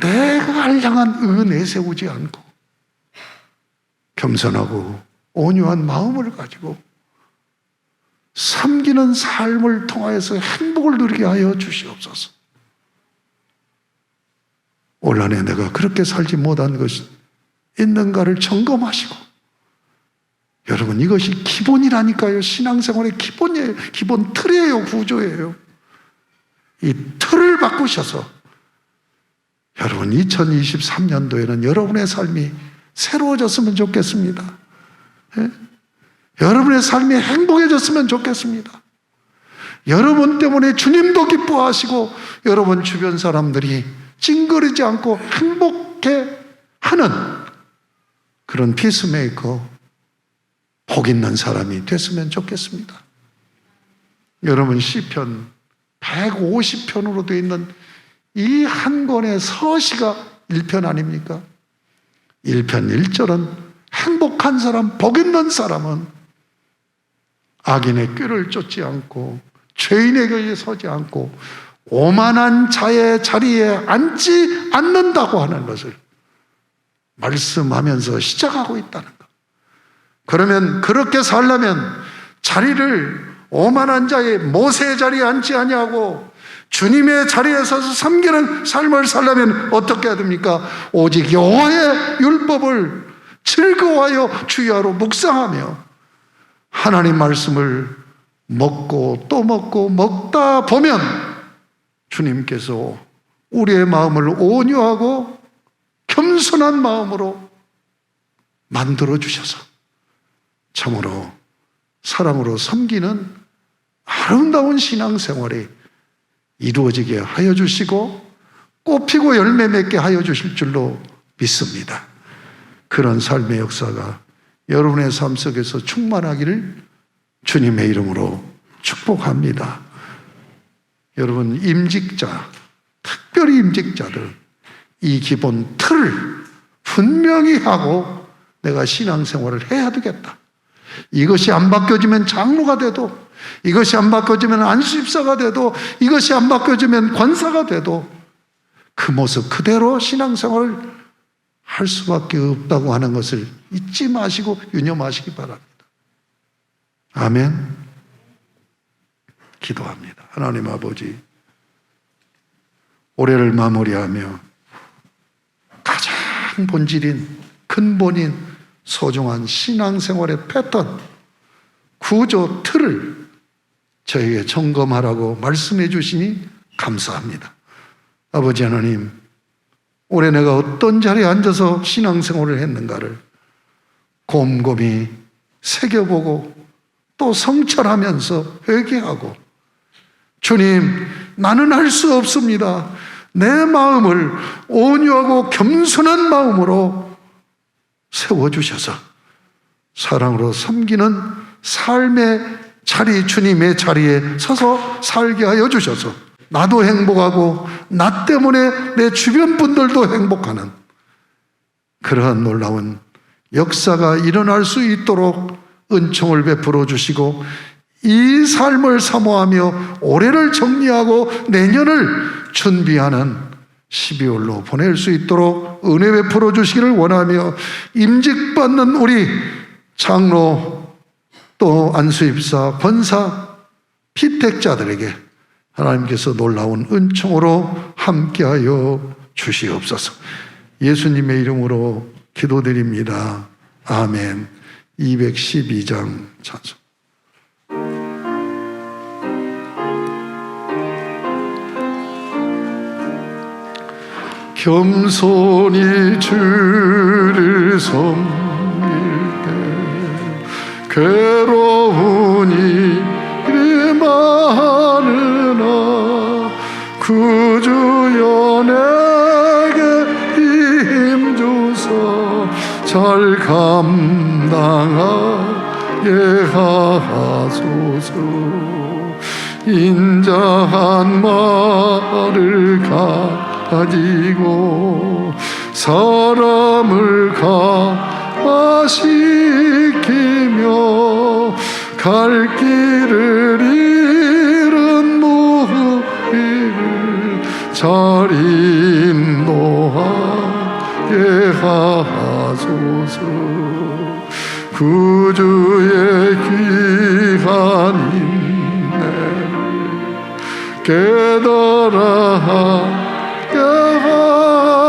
내가 향한 의 내세우지 않고 겸손하고 온유한 마음을 가지고 섬기는 삶을 통하여서 행복을 누리게 하여 주시옵소서. 올 한해 내가 그렇게 살지 못한 것이 있는가를 점검하시고, 여러분 이것이 기본이라니까요. 신앙생활의 기본이에요. 기본 틀이에요. 구조예요. 이 틀을 바꾸셔서 여러분 2023년도에는 여러분의 삶이 새로워졌으면 좋겠습니다. 예? 여러분의 삶이 행복해졌으면 좋겠습니다. 여러분 때문에 주님도 기뻐하시고 여러분 주변 사람들이 찡그리지 않고 행복해 하는 그런 피스메이커, 복 있는 사람이 됐으면 좋겠습니다. 여러분 시편 150편으로 되어 있는 이 한 권의 서시가 1편 아닙니까? 1편 1절은 행복한 사람, 복 있는 사람은 악인의 꾀를 쫓지 않고 죄인의 곁에 서지 않고 오만한 자의 자리에 앉지 않는다고 하는 것을 말씀하면서 시작하고 있다는 것. 그러면 그렇게 살려면 자리를 오만한 자의 모세의 자리에 앉지 아니하고 주님의 자리에 서서 섬기는 삶을 살려면 어떻게 해야 됩니까? 오직 여호와의 율법을 즐거워하여 주야로 묵상하며 하나님 말씀을 먹고 또 먹고 먹다 보면 주님께서 우리의 마음을 온유하고 겸손한 마음으로 만들어 주셔서 참으로 사랑으로 섬기는 아름다운 신앙생활이 이루어지게 하여 주시고 꽃피고 열매 맺게 하여 주실 줄로 믿습니다. 그런 삶의 역사가 여러분의 삶 속에서 충만하기를 주님의 이름으로 축복합니다. 여러분 임직자, 특별히 임직자들 이 기본 틀을 분명히 하고 내가 신앙생활을 해야 되겠다. 이것이 안 바뀌어지면 장로가 돼도, 이것이 안 바뀌어지면 안수집사가 돼도, 이것이 안 바뀌어지면 권사가 돼도 그 모습 그대로 신앙생활을 할 수밖에 없다고 하는 것을 잊지 마시고 유념하시기 바랍니다. 아멘. 기도합니다. 하나님 아버지, 올해를 마무리하며 가장 본질인 근본인 소중한 신앙생활의 패턴, 구조, 틀을 저에게 점검하라고 말씀해 주시니 감사합니다. 아버지 하나님, 올해 내가 어떤 자리에 앉아서 신앙생활을 했는가를 곰곰이 새겨보고 또 성찰하면서 회개하고, 주님, 나는 할 수 없습니다. 내 마음을 온유하고 겸손한 마음으로 세워주셔서 사랑으로 섬기는 삶의 자리, 주님의 자리에 서서 살게 하여 주셔서 나도 행복하고 나 때문에 내 주변 분들도 행복하는 그러한 놀라운 역사가 일어날 수 있도록 은총을 베풀어 주시고, 이 삶을 사모하며 올해를 정리하고 내년을 준비하는 12월로 보낼 수 있도록 은혜 베풀어 주시기를 원하며, 임직받는 우리 장로 또 안수입사, 권사, 피택자들에게 하나님께서 놀라운 은총으로 함께하여 주시옵소서. 예수님의 이름으로 기도드립니다. 아멘. 212장 찬송. 겸손히 주를 섬길 때 괴로운 일이 많으나 구주여 내게 힘 주사 잘 감당하게 하소서. 인자한 말을 가지고 사람을 감화시키며 갈 길을 잃은 무리를 잘 인도하게 하소서. 구주의 귀한 인내를 깨달아게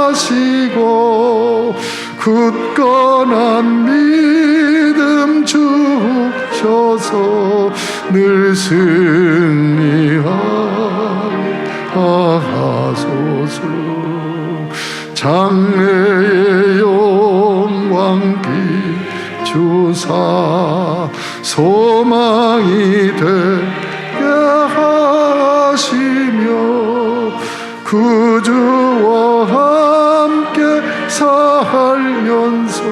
하시고 굳건한 믿음 주셔서 늘 승리하게 하소서. 장래의 영광 비추사 소망이 되게 하시며 구주와 함께 살면서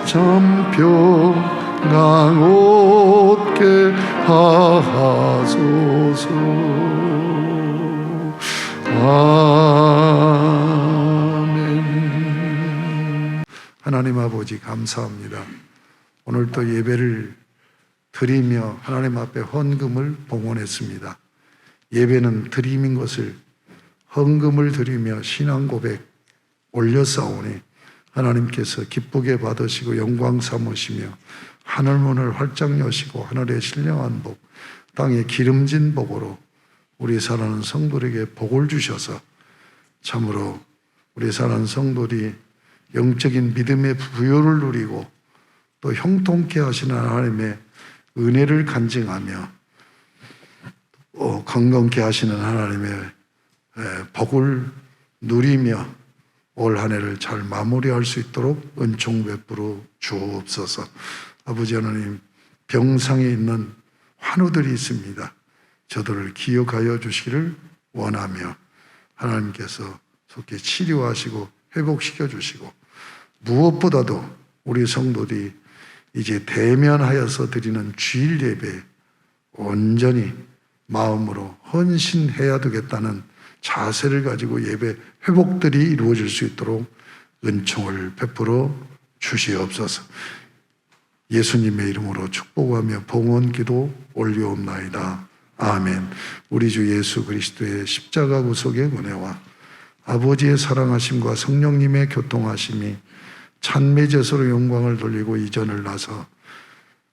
참 평강 얻게 하소서. 아멘. 하나님 아버지 감사합니다. 오늘 또 예배를 드리며 하나님 앞에 헌금을 봉헌했습니다. 예배는 드림인 것을 헌금을 드리며 신앙 고백 올려싸우니 하나님께서 기쁘게 받으시고 영광 삼으시며 하늘 문을 활짝 여시고 하늘의 신령한 복, 땅의 기름진 복으로 우리 사랑하는 성도에게 복을 주셔서 참으로 우리 사랑하는 성도들이 영적인 믿음의 부요를 누리고 또 형통케 하시는 하나님의 은혜를 간증하며 건강케 하시는 하나님의 복을 누리며 올 한 해를 잘 마무리할 수 있도록 은총 베풀어 주옵소서. 아버지 하나님, 병상에 있는 환우들이 있습니다. 저들을 기억하여 주시기를 원하며 하나님께서 속히 치료하시고 회복시켜 주시고 무엇보다도 우리 성도들이 이제 대면하여서 드리는 주일 예배 온전히 마음으로 헌신해야 되겠다는 자세를 가지고 예배 회복들이 이루어질 수 있도록 은총을 베풀어 주시옵소서. 예수님의 이름으로 축복하며 봉헌 기도 올려옵나이다. 아멘. 우리 주 예수 그리스도의 십자가 구속의 은혜와 아버지의 사랑하심과 성령님의 교통하심이 찬미제소로 영광을 돌리고 이전을 나서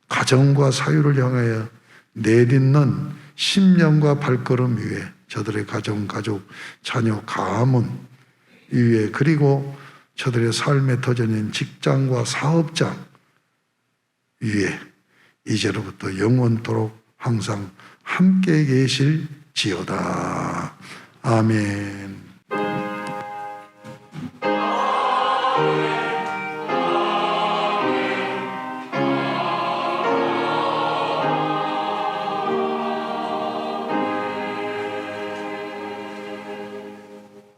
가정과 사유를 향하여 내딛는 심령과 발걸음 위에 저들의 가정, 가족, 자녀, 가문 위에 그리고 저들의 삶의 터전인 직장과 사업장 위에 이제로부터 영원토록 항상 함께 계실지어다. 아멘.